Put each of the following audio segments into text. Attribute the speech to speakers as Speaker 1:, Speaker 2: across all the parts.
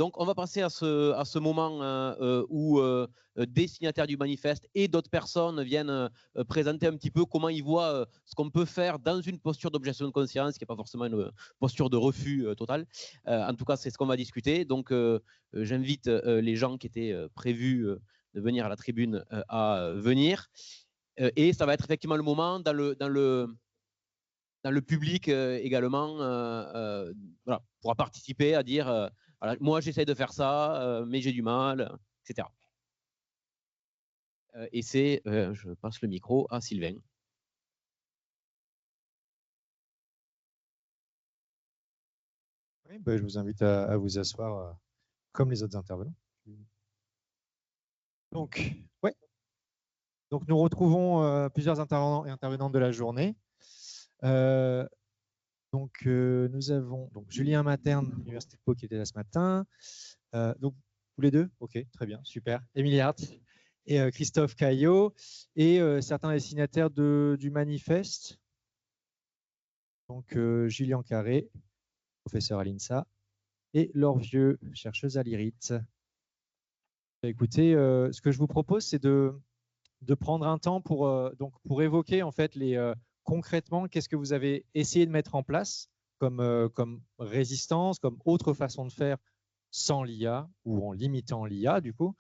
Speaker 1: Donc, on va passer à ce moment où des signataires du manifeste et d'autres personnes viennent présenter un petit peu comment ils voient ce qu'on peut faire dans une posture d'objection de conscience, qui n'est pas forcément une posture de refus total. En tout cas, c'est ce qu'on va discuter. Donc, j'invite les gens qui étaient prévus de venir à la tribune à venir. Et ça va être effectivement le moment dans le public également, voilà, pourra participer à dire voilà, moi j'essaie de faire ça, mais j'ai du mal, etc. Et je passe le micro à Sylvain.
Speaker 2: Oui, bah, je vous invite à vous asseoir comme les autres intervenants. Donc, ouais. Donc nous retrouvons plusieurs intervenants et intervenantes de la journée. Nous avons Julien Materne, Université de Pau, qui était là ce matin. Donc, vous les deux? Ok, très bien, super. Émilie Hart et Christophe Caillot et certains des signataires du manifeste. Donc, Julien Carré, professeur à l'INSA, et Laure Vieux, chercheuse à l'IRIT. Écoutez, ce que je vous propose, c'est de prendre un temps pour évoquer en fait concrètement qu'est-ce que vous avez essayé de mettre en place comme résistance, comme autre façon de faire sans l'IA ou en limitant l'IA du coup,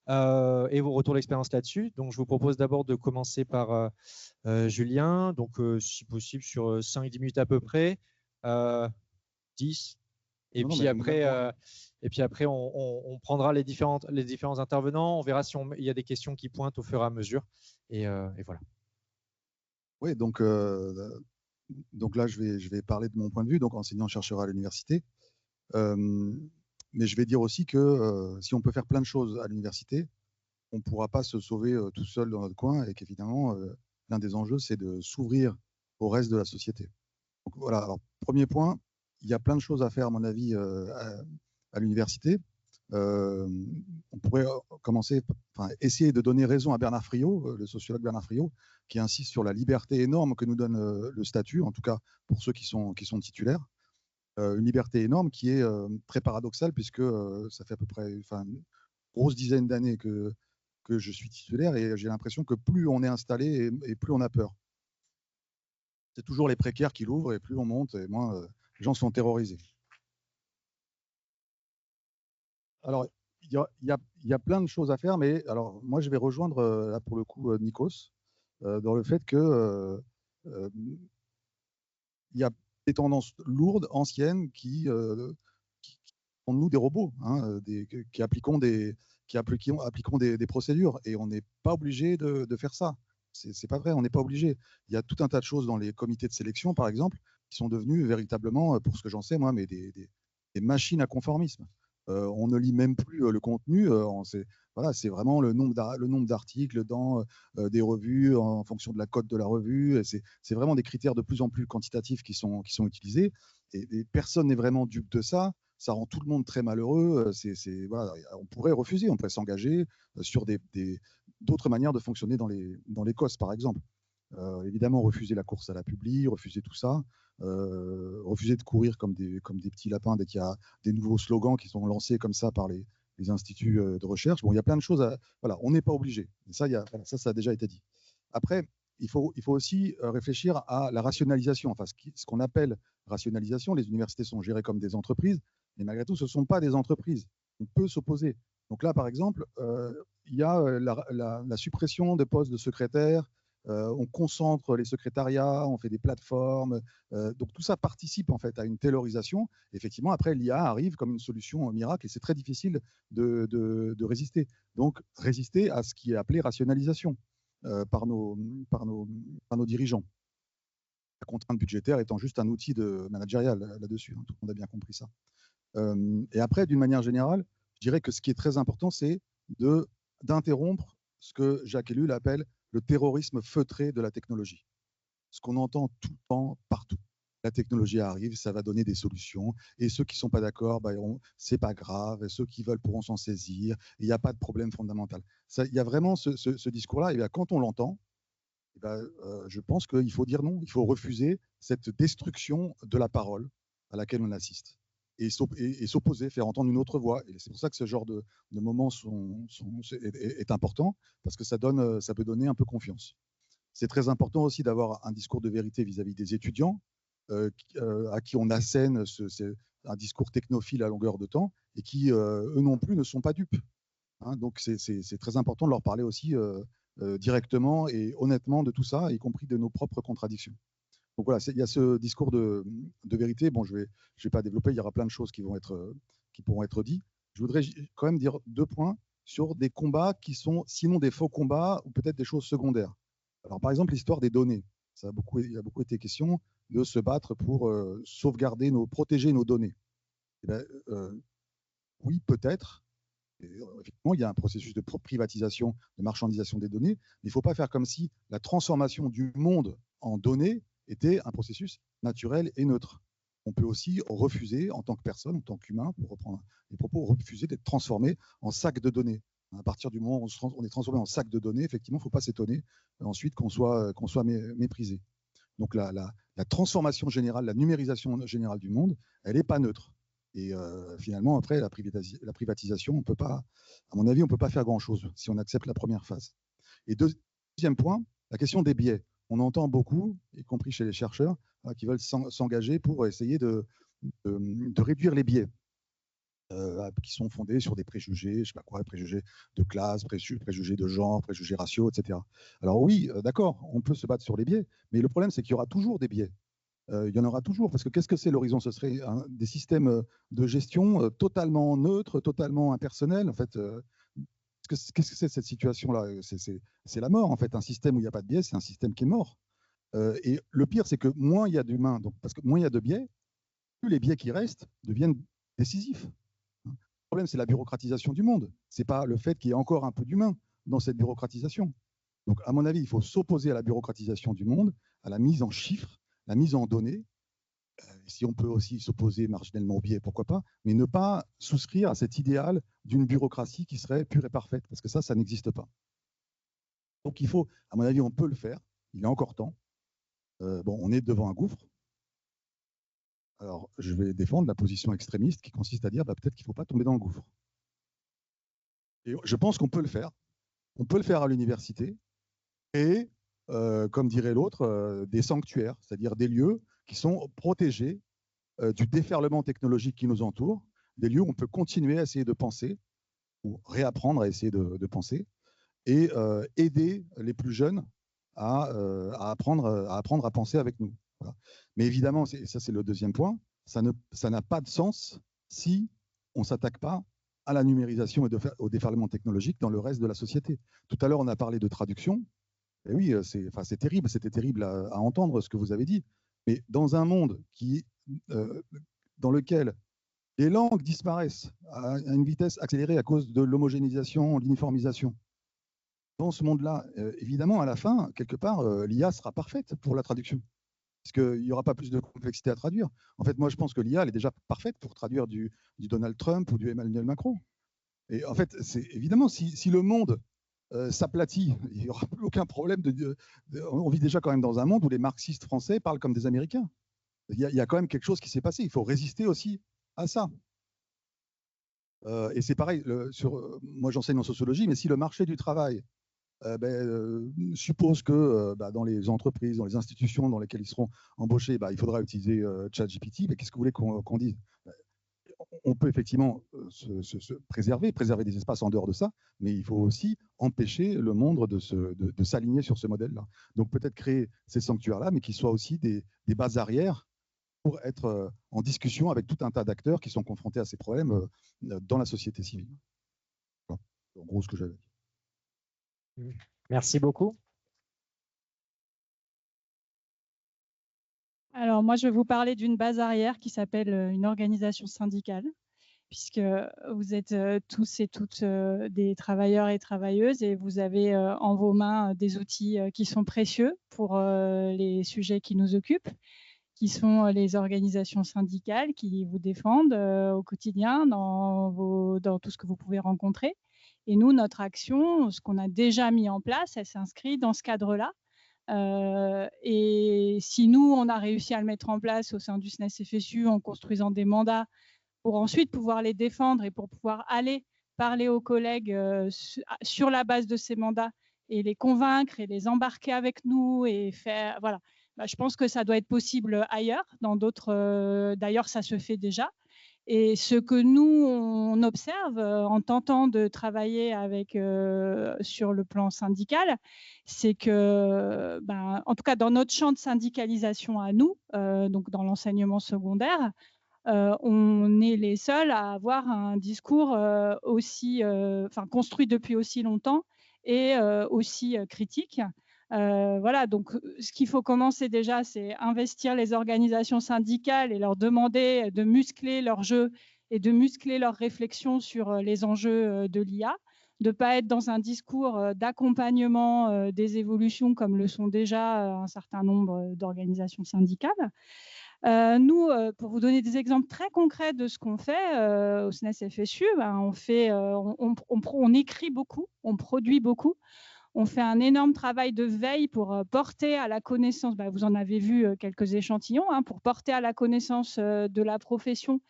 Speaker 2: et vos retours d'expérience là-dessus. Donc je vous propose d'abord de commencer par Julien, donc si possible sur 5-10 minutes à peu près, 10. Et puis après, on prendra les différents intervenants. On verra s'il y a des questions qui pointent au fur et à mesure. Et voilà.
Speaker 3: Oui, donc là, je vais parler de mon point de vue, donc enseignant-chercheur à l'université. Mais je vais dire aussi que si on peut faire plein de choses à l'université, on ne pourra pas se sauver tout seul dans notre coin et qu'évidemment, l'un des enjeux, c'est de s'ouvrir au reste de la société. Donc voilà, alors premier point, il y a plein de choses à faire, à mon avis, à l'université. On pourrait essayer de donner raison à Bernard Friot, le sociologue Bernard Friot, qui insiste sur la liberté énorme que nous donne le statut, en tout cas pour ceux qui sont titulaires. Une liberté énorme qui est très paradoxale puisque ça fait à peu près une grosse dizaine d'années que je suis titulaire et j'ai l'impression que plus on est installé et plus on a peur. C'est toujours les précaires qui l'ouvrent et plus on monte et moins les gens sont terrorisés. Alors, il y a plein de choses à faire, mais alors moi je vais rejoindre là pour le coup Nikos dans le fait que il y a des tendances lourdes, anciennes, qui font de nous des robots, hein, qui appliquons des procédures, et on n'est pas obligé de faire ça. C'est pas vrai, on n'est pas obligé. Il y a tout un tas de choses dans les comités de sélection, par exemple, qui sont devenus véritablement, pour ce que j'en sais moi, mais des machines à conformisme. On ne lit même plus le contenu. Voilà, c'est vraiment le nombre d'articles dans des revues en fonction de la cote de la revue. C'est vraiment des critères de plus en plus quantitatifs qui sont utilisés. Et personne n'est vraiment dupe de ça. Ça rend tout le monde très malheureux. Voilà, on pourrait refuser, on pourrait s'engager sur d'autres manières de fonctionner dans les COS, par exemple. Évidemment, refuser la course à la publi, refuser tout ça, refuser de courir comme des petits lapins dès qu'il y a des nouveaux slogans qui sont lancés comme ça par les instituts de recherche. Bon, il y a plein de choses voilà, on n'est pas obligé. Ça, ça a déjà été dit. Après, il faut aussi réfléchir à la rationalisation, enfin ce qu'on appelle rationalisation. Les universités sont gérées comme des entreprises, mais malgré tout, ce ne sont pas des entreprises. On peut s'opposer. Donc là, par exemple, il y a la suppression de postes de secrétaires. On concentre les secrétariats, on fait des plateformes. Donc tout ça participe en fait à une taylorisation. Effectivement, après, l'IA arrive comme une solution miracle et c'est très difficile de résister. Donc résister à ce qui est appelé rationalisation par nos dirigeants. La contrainte budgétaire étant juste un outil managérial là-dessus. Hein, tout le monde a bien compris ça. Et après, d'une manière générale, je dirais que ce qui est très important, c'est d'interrompre ce que Jacques Ellul appelle le terrorisme feutré de la technologie. Ce qu'on entend tout le temps, partout. La technologie arrive, ça va donner des solutions, et ceux qui ne sont pas d'accord, c'est pas grave, et ceux qui veulent pourront s'en saisir, il n'y a pas de problème fondamental. Il y a vraiment ce discours-là, et bien, quand on l'entend, je pense qu'il faut dire non, il faut refuser cette destruction de la parole à laquelle on assiste. et s'opposer, faire entendre une autre voix. Et c'est pour ça que ce genre de moments est important, parce que ça peut donner un peu confiance. C'est très important aussi d'avoir un discours de vérité vis-à-vis des étudiants, à qui on assène un discours technophile à longueur de temps, et qui, eux non plus, ne sont pas dupes. Hein, donc c'est très important de leur parler aussi directement et honnêtement de tout ça, y compris de nos propres contradictions. Donc voilà, il y a ce discours de vérité. Bon, je vais pas développer, il y aura plein de choses qui pourront être dites. Je voudrais quand même dire 2 points sur des combats qui sont sinon des faux combats ou peut-être des choses secondaires. Alors par exemple, l'histoire des données. Il a beaucoup été question de se battre pour protéger nos données. Eh bien, oui, peut-être. Effectivement, il y a un processus de privatisation, de marchandisation des données, mais il ne faut pas faire comme si la transformation du monde en données était un processus naturel et neutre. On peut aussi refuser, en tant que personne, en tant qu'humain, pour reprendre les propos, refuser d'être transformé en sac de données. À partir du moment où on est transformé en sac de données, effectivement, il ne faut pas s'étonner ensuite qu'on soit méprisé. Donc la transformation générale, la numérisation générale du monde, elle n'est pas neutre. Et finalement, après, la privatisation, on peut pas, à mon avis, on ne peut pas faire grand-chose si on accepte la première phase. Et deuxième point, la question des biais. On entend beaucoup, y compris chez les chercheurs, qui veulent s'engager pour essayer de réduire les biais qui sont fondés sur des préjugés, je ne sais pas quoi, préjugés de classe, préjugés de genre, préjugés raciaux, etc. Alors oui, d'accord, on peut se battre sur les biais, mais le problème, c'est qu'il y aura toujours des biais. Il y en aura toujours, parce que qu'est-ce que c'est l'horizon? Ce serait des systèmes de gestion totalement neutres, totalement impersonnels. En fait, qu'est-ce que c'est cette situation-là? C'est la mort, en fait. Un système où il n'y a pas de biais, c'est un système qui est mort. Et le pire, c'est que moins il y a d'humains, parce que moins il y a de biais, plus les biais qui restent deviennent décisifs. Le problème, c'est la bureaucratisation du monde. Ce n'est pas le fait qu'il y ait encore un peu d'humain dans cette bureaucratisation. Donc, à mon avis, il faut s'opposer à la bureaucratisation du monde, à la mise en chiffres, la mise en données. Si on peut aussi s'opposer marginalement au biais, pourquoi pas, mais ne pas souscrire à cet idéal d'une bureaucratie qui serait pure et parfaite, parce que ça n'existe pas. Donc il faut, à mon avis, on peut le faire, il est encore temps. Bon, on est devant un gouffre. Alors, je vais défendre la position extrémiste qui consiste à dire peut-être qu'il ne faut pas tomber dans le gouffre. Et je pense qu'on peut le faire. On peut le faire à l'université et, comme dirait l'autre, des sanctuaires, c'est-à-dire des lieux qui sont protégés du déferlement technologique qui nous entoure, des lieux où on peut continuer à essayer de penser ou réapprendre à essayer de penser et aider les plus jeunes à apprendre à penser avec nous. Voilà. Mais évidemment, ça c'est le deuxième point, ça n'a pas de sens si on ne s'attaque pas à la numérisation et au déferlement technologique dans le reste de la société. Tout à l'heure, on a parlé de traduction. Et oui, c'est terrible, c'était terrible à entendre ce que vous avez dit. Mais dans un monde dans lequel les langues disparaissent à une vitesse accélérée à cause de l'homogénéisation, l'uniformisation, dans ce monde-là, évidemment, à la fin, quelque part, l'IA sera parfaite pour la traduction. Parce qu'il n'y aura pas plus de complexité à traduire. En fait, moi, je pense que l'IA, elle est déjà parfaite pour traduire du Donald Trump ou du Emmanuel Macron. Et en fait, c'est évidemment, si le monde s'aplatit, il n'y aura plus aucun problème. On vit déjà quand même dans un monde où les marxistes français parlent comme des Américains. Il y a quand même quelque chose qui s'est passé. Il faut résister aussi à ça. Et c'est pareil, moi j'enseigne en sociologie, mais si le marché du travail suppose que dans les entreprises, dans les institutions dans lesquelles ils seront embauchés, il faudra utiliser ChatGPT, mais qu'est-ce que vous voulez qu'on dise? On peut effectivement se préserver des espaces en dehors de ça, mais il faut aussi empêcher le monde de s'aligner sur ce modèle-là. Donc peut-être créer ces sanctuaires-là, mais qu'ils soient aussi des bases arrières pour être en discussion avec tout un tas d'acteurs qui sont confrontés à ces problèmes dans la société civile. Voilà. En gros, ce que j'avais dit.
Speaker 2: Merci beaucoup.
Speaker 4: Alors moi, je vais vous parler d'une base arrière qui s'appelle une organisation syndicale, puisque vous êtes tous et toutes des travailleurs et travailleuses et vous avez en vos mains des outils qui sont précieux pour les sujets qui nous occupent, qui sont les organisations syndicales qui vous défendent au quotidien dans tout ce que vous pouvez rencontrer. Et nous, notre action, ce qu'on a déjà mis en place, elle s'inscrit dans ce cadre-là. Et si nous, on a réussi à le mettre en place au sein du SNES FSU en construisant des mandats pour ensuite pouvoir les défendre et pour pouvoir aller parler aux collègues sur la base de ces mandats et les convaincre et les embarquer avec nous et faire, voilà. Bah, je pense que ça doit être possible ailleurs, dans d'autres, d'ailleurs ça se fait déjà. Et ce que nous, on observe en tentant de travailler avec, sur le plan syndical, c'est que, ben, en tout cas dans notre champ de syndicalisation à nous, donc dans l'enseignement secondaire, on est les seuls à avoir un discours aussi, construit depuis aussi longtemps et aussi critique. Voilà, donc ce qu'il faut commencer déjà, c'est investir les organisations syndicales et leur demander de muscler leur jeu et de muscler leur réflexion sur les enjeux de l'IA, de ne pas être dans un discours d'accompagnement des évolutions comme le sont déjà un certain nombre d'organisations syndicales. Nous, pour vous donner des exemples très concrets de ce qu'on fait au SNES FSU, ben, on écrit beaucoup, on produit beaucoup. On fait un énorme travail de veille pour porter à la connaissance, bah, vous en avez vu quelques échantillons, hein, pour porter à la connaissance de la profession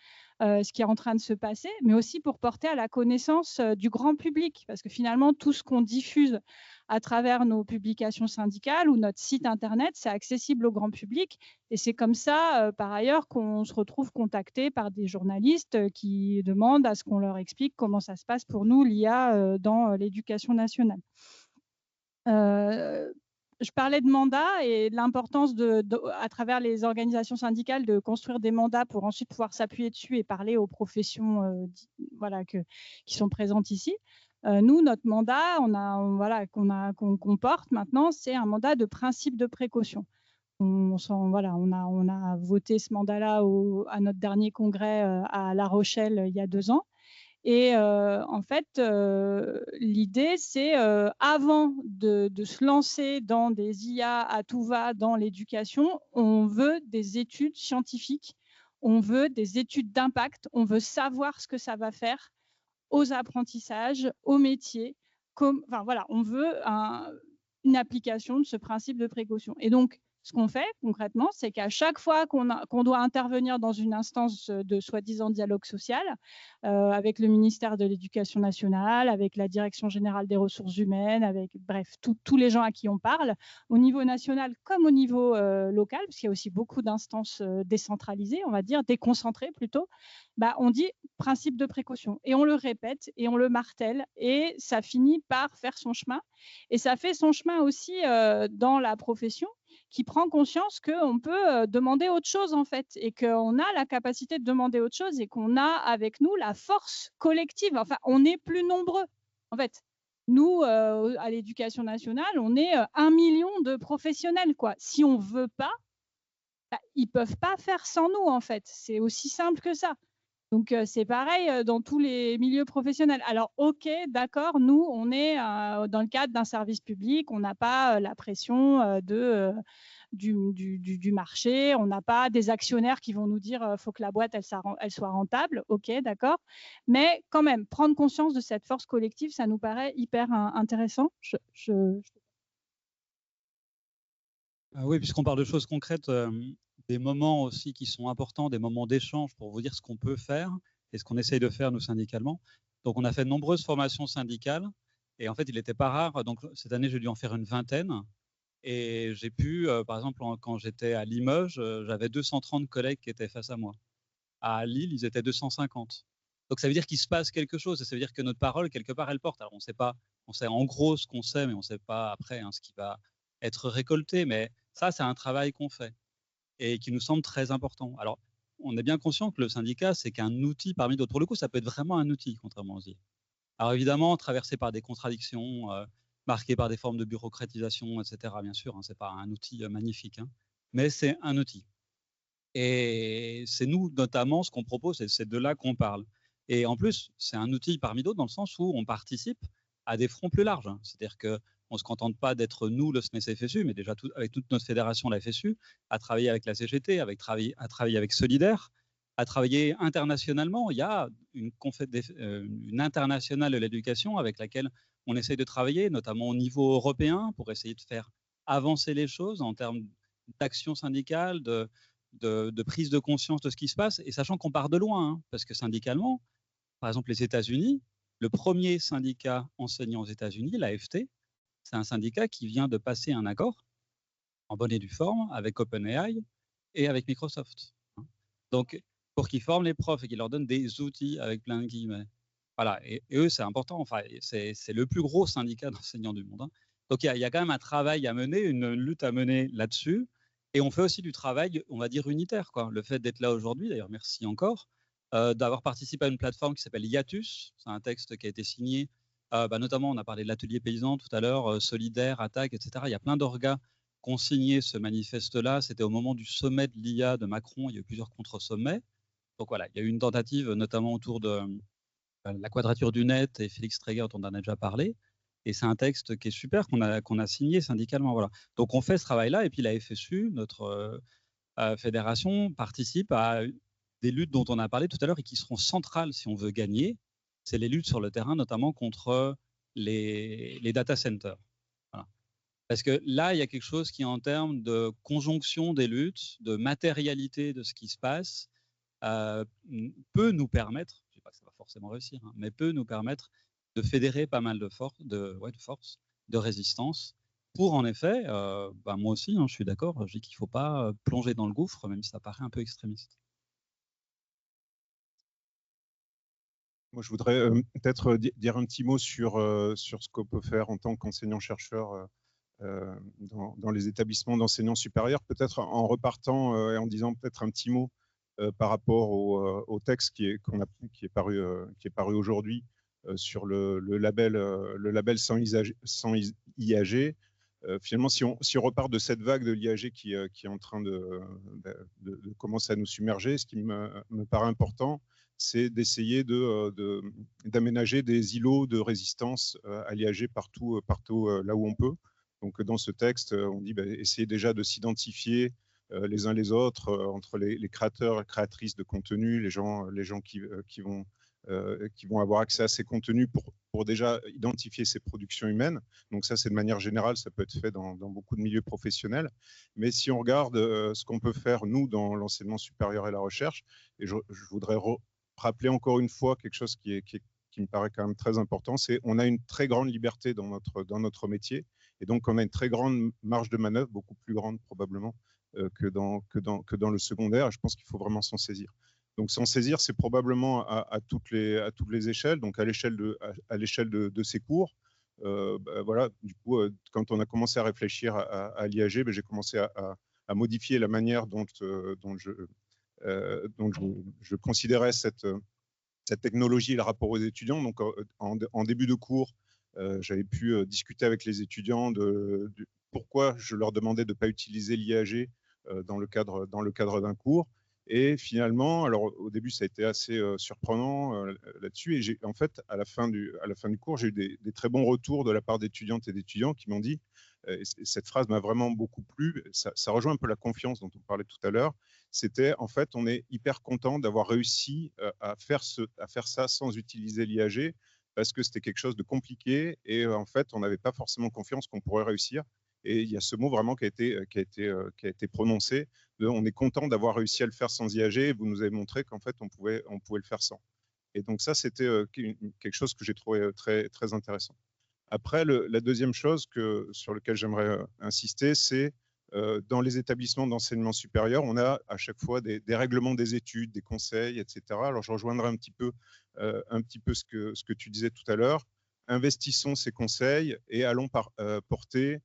Speaker 4: ce qui est en train de se passer, mais aussi pour porter à la connaissance du grand public, parce que finalement, tout ce qu'on diffuse à travers nos publications syndicales ou notre site internet, c'est accessible au grand public. Et c'est comme ça, par ailleurs, qu'on se retrouve contacté par des journalistes qui demandent à ce qu'on leur explique comment ça se passe pour nous, l'IA, dans l'éducation nationale. Je parlais de mandats et de l'importance à travers les organisations syndicales de construire des mandats pour ensuite pouvoir s'appuyer dessus et parler aux professions voilà, qui sont présentes ici. Nous, notre mandat qu'on porte maintenant, c'est un mandat de principe de précaution. On a voté ce mandat-là à notre dernier congrès à La Rochelle il y a 2 ans. Et en fait, l'idée, c'est avant de se lancer dans des IA à tout va dans l'éducation, on veut des études scientifiques, on veut des études d'impact, on veut savoir ce que ça va faire aux apprentissages, aux métiers. On veut une application de ce principe de précaution. Et donc, ce qu'on fait concrètement, c'est qu'à chaque fois qu'on doit intervenir dans une instance de soi-disant dialogue social, avec le ministère de l'Éducation nationale, avec la Direction générale des ressources humaines, avec bref, tous les gens à qui on parle, au niveau national comme au niveau local, parce qu'il y a aussi beaucoup d'instances décentralisées, on va dire, déconcentrées plutôt, bah, on dit principe de précaution. Et on le répète et on le martèle et ça finit par faire son chemin. Et ça fait son chemin aussi dans la profession, qui prend conscience qu'on peut demander autre chose en fait et qu'on a la capacité de demander autre chose et qu'on a avec nous la force collective. Enfin, on est plus nombreux en fait. Nous, à l'Éducation nationale, on est 1 million de professionnels, quoi. Si on veut pas, bah, ils peuvent pas faire sans nous en fait. C'est aussi simple que ça. Donc, c'est pareil dans tous les milieux professionnels. Alors, OK, d'accord, nous, on est dans le cadre d'un service public, on n'a pas la pression du marché, on n'a pas des actionnaires qui vont nous dire faut que la boîte, elle soit rentable. OK, d'accord. Mais quand même, prendre conscience de cette force collective, ça nous paraît hyper intéressant.
Speaker 5: Oui, puisqu'on parle de choses concrètes, des moments aussi qui sont importants, des moments d'échange pour vous dire ce qu'on peut faire et ce qu'on essaye de faire nous syndicalement. Donc on a fait de nombreuses formations syndicales et en fait il n'était pas rare, donc cette année j'ai dû en faire une 20aine et j'ai pu, par exemple quand j'étais à Limoges, j'avais 230 collègues qui étaient face à moi. À Lille, ils étaient 250. Donc ça veut dire qu'il se passe quelque chose et ça veut dire que notre parole quelque part elle porte. Alors on sait en gros ce qu'on sait mais on ne sait pas après ce qui va être récolté, mais ça c'est un travail qu'on fait et qui nous semble très important. Alors, on est bien conscient que le syndicat, c'est qu'un outil parmi d'autres. Pour le coup, ça peut être vraiment un outil, contrairement aux IA. Alors évidemment, traversé par des contradictions, marqué par des formes de bureaucratisation, etc. Bien sûr, ce n'est pas un outil magnifique, mais c'est un outil. Et c'est nous, notamment, ce qu'on propose, c'est de là qu'on parle. Et en plus, c'est un outil parmi d'autres dans le sens où on participe à des fronts plus larges. C'est-à-dire que on ne se contente pas d'être nous, le SNES FSU, mais déjà avec toute notre fédération, la FSU, à travailler avec la CGT, à travailler avec Solidaire, à travailler internationalement. Il y a une internationale de l'éducation avec laquelle on essaye de travailler, notamment au niveau européen, pour essayer de faire avancer les choses en termes d'action syndicale, de prise de conscience de ce qui se passe, et sachant qu'on part de loin, hein, parce que syndicalement, par exemple les États-Unis, le premier syndicat enseignant aux États-Unis, l'AFT, c'est un syndicat qui vient de passer un accord en bonne et due forme avec OpenAI et avec Microsoft. Donc, pour qu'ils forment les profs et qu'ils leur donnent des outils avec plein de guillemets. Voilà, et eux, c'est important. Enfin, c'est le plus gros syndicat d'enseignants du monde, hein. Donc, il y a quand même un travail à mener, une lutte à mener là-dessus. Et on fait aussi du travail, on va dire, unitaire, quoi. Le fait d'être là aujourd'hui, d'ailleurs, merci encore, d'avoir participé à une plateforme qui s'appelle Hiatus. C'est un texte qui a été signé, notamment, on a parlé de l'atelier paysan tout à l'heure, Solidaire, Attaque, etc. Il y a plein d'orgas qui ont signé ce manifeste-là. C'était au moment du sommet de l'IA de Macron. Il y a eu plusieurs contre-sommets. Donc voilà, il y a eu une tentative, notamment autour de la quadrature du net et Félix Tréguer, dont on en a déjà parlé. Et c'est un texte qui est super, qu'on a signé syndicalement. Voilà. Donc on fait ce travail-là, et puis la FSU, notre fédération, participe à des luttes dont on a parlé tout à l'heure et qui seront centrales si on veut gagner. C'est les luttes sur le terrain, notamment contre les data centers. Voilà. Parce que là, il y a quelque chose qui, en termes de conjonction des luttes, de matérialité de ce qui se passe, peut nous permettre, je ne dis pas que ça va forcément réussir, hein, mais peut nous permettre de fédérer pas mal de force, de résistance, pour en effet, moi aussi, hein, je suis d'accord, je dis qu'il ne faut pas plonger dans le gouffre, même si ça paraît un peu extrémiste.
Speaker 6: Moi, je voudrais peut-être dire un petit mot sur ce qu'on peut faire en tant qu'enseignant-chercheur dans les établissements d'enseignement supérieur, peut-être en repartant et en disant peut-être un petit mot par rapport au texte qui est paru aujourd'hui sur le label sans IAG. Finalement, si on repart de cette vague de l'IAG qui est en train de commencer à nous submerger, ce qui me paraît important, c'est d'essayer d'aménager des îlots de résistance à l'IAG partout là où on peut. Donc, dans ce texte, on dit essayez déjà de s'identifier les uns les autres entre les créateurs et créatrices de contenu, les gens qui vont avoir accès à ces contenus pour déjà identifier ces productions humaines. Donc ça, c'est de manière générale, ça peut être fait dans beaucoup de milieux professionnels. Mais si on regarde ce qu'on peut faire, nous, dans l'enseignement supérieur et la recherche, et je voudrais rappeler encore une fois quelque chose qui me paraît quand même très important, c'est qu'on a une très grande liberté dans notre métier, et donc on a une très grande marge de manœuvre, beaucoup plus grande probablement que dans le secondaire, et je pense qu'il faut vraiment s'en saisir. Donc s'en saisir, c'est probablement à toutes les échelles, donc à l'échelle de ces cours. Voilà, du coup, quand on a commencé à réfléchir à l'IAG, j'ai commencé à modifier la manière dont je considérais cette technologie et le rapport aux étudiants. Donc, en début de cours, j'avais pu discuter avec les étudiants de pourquoi je leur demandais de ne pas utiliser l'IAG dans le cadre d'un cours. Et finalement, alors au début, ça a été assez surprenant là-dessus. Et en fait, à la fin du cours, j'ai eu des très bons retours de la part d'étudiantes et d'étudiants qui m'ont dit, et cette phrase m'a vraiment beaucoup plu, ça rejoint un peu la confiance dont on parlait tout à l'heure. C'était, en fait, on est hyper content d'avoir réussi à faire ça sans utiliser l'IAG, parce que c'était quelque chose de compliqué et en fait, on n'avait pas forcément confiance qu'on pourrait réussir. Et il y a ce mot vraiment qui a été prononcé. On est content d'avoir réussi à le faire sans IAG, et vous nous avez montré qu'en fait, on pouvait le faire sans. Et donc ça, c'était quelque chose que j'ai trouvé très, très intéressant. Après, la deuxième chose sur laquelle j'aimerais insister, c'est dans les établissements d'enseignement supérieur, on a à chaque fois des règlements des études, des conseils, etc. Alors, je rejoindrai un petit peu ce que tu disais tout à l'heure. Investissons ces conseils et allons porter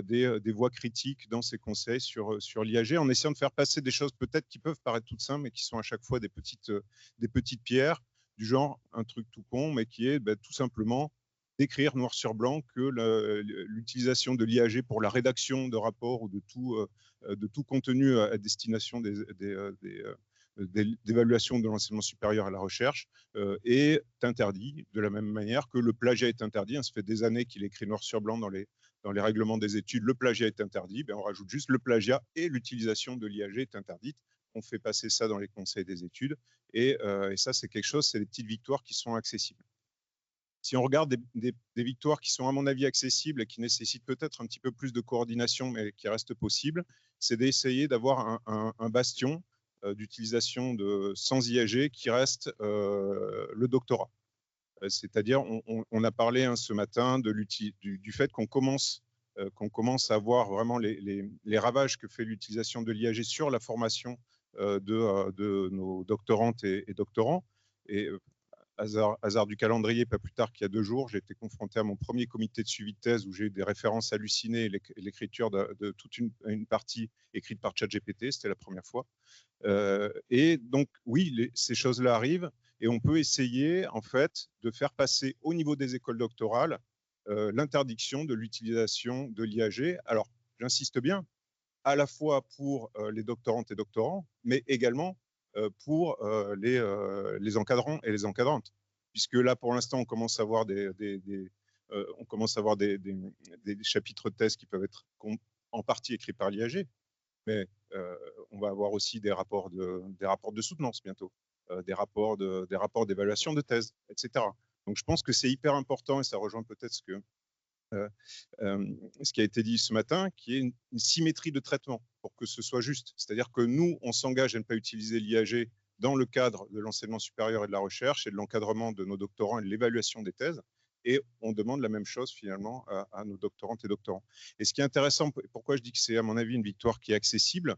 Speaker 6: des voix critiques dans ces conseils sur l'IAG, en essayant de faire passer des choses peut-être qui peuvent paraître toutes simples, mais qui sont à chaque fois des petites pierres, du genre un truc tout con, mais qui est tout simplement d'écrire noir sur blanc que l'utilisation de l'IAG pour la rédaction de rapports ou de tout contenu à destination d'évaluation de l'enseignement supérieur à la recherche est interdit, de la même manière que le plagiat est interdit. Ça fait des années qu'il est écrit noir sur blanc dans les règlements des études, le plagiat est interdit. On rajoute juste le plagiat et l'utilisation de l'IAG est interdite. On fait passer ça dans les conseils des études et ça, c'est quelque chose, c'est des petites victoires qui sont accessibles. Si on regarde des victoires qui sont à mon avis accessibles et qui nécessitent peut-être un petit peu plus de coordination, mais qui restent possibles, c'est d'essayer d'avoir un bastion d'utilisation sans IAG qui reste le doctorat. C'est-à-dire, on a parlé ce matin du fait qu'on commence à voir vraiment les ravages que fait l'utilisation de l'IAG sur la formation de nos doctorantes et doctorants. Et hasard du calendrier, pas plus tard qu'il y a 2 jours, j'ai été confronté à mon premier comité de suivi de thèse où j'ai eu des références hallucinées, l'écriture de toute une partie écrite par ChatGPT, c'était la première fois. Et donc, oui, ces choses-là arrivent et on peut essayer, en fait, de faire passer au niveau des écoles doctorales l'interdiction de l'utilisation de l'IAG. Alors, j'insiste bien, à la fois pour les doctorantes et doctorants, mais également pour les encadrants et les encadrantes. Puisque là, pour l'instant, on commence à avoir des chapitres de thèse qui peuvent être en partie écrits par l'IAG, mais on va avoir aussi des rapports de soutenance bientôt, des rapports d'évaluation de thèse, etc. Donc, je pense que c'est hyper important, et ça rejoint peut-être ce qui a été dit ce matin, qui est une symétrie de traitement pour que ce soit juste. C'est-à-dire que nous, on s'engage à ne pas utiliser l'IAG dans le cadre de l'enseignement supérieur et de la recherche et de l'encadrement de nos doctorants et de l'évaluation des thèses. Et on demande la même chose finalement à nos doctorantes et doctorants. Et ce qui est intéressant, pourquoi je dis que c'est à mon avis une victoire qui est accessible,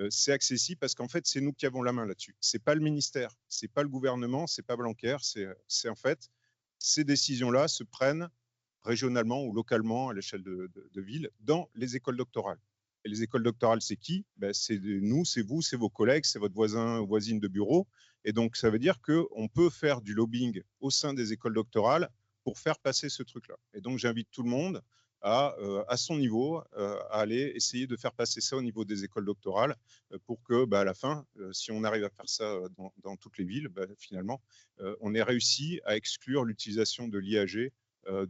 Speaker 6: c'est accessible parce qu'en fait, c'est nous qui avons la main là-dessus. C'est pas le ministère, c'est pas le gouvernement, c'est pas Blanquer, c'est en fait, ces décisions-là se prennent régionalement ou localement à l'échelle de ville dans les écoles doctorales. Et les écoles doctorales, c'est qui? C'est nous, c'est vous, c'est vos collègues, c'est votre voisin ou voisine de bureau. Et donc, ça veut dire qu'on peut faire du lobbying au sein des écoles doctorales pour faire passer ce truc-là. Et donc, j'invite tout le monde à son niveau, à aller essayer de faire passer ça au niveau des écoles doctorales pour que, à la fin, si on arrive à faire ça dans toutes les villes, finalement, on ait réussi à exclure l'utilisation de l'IAG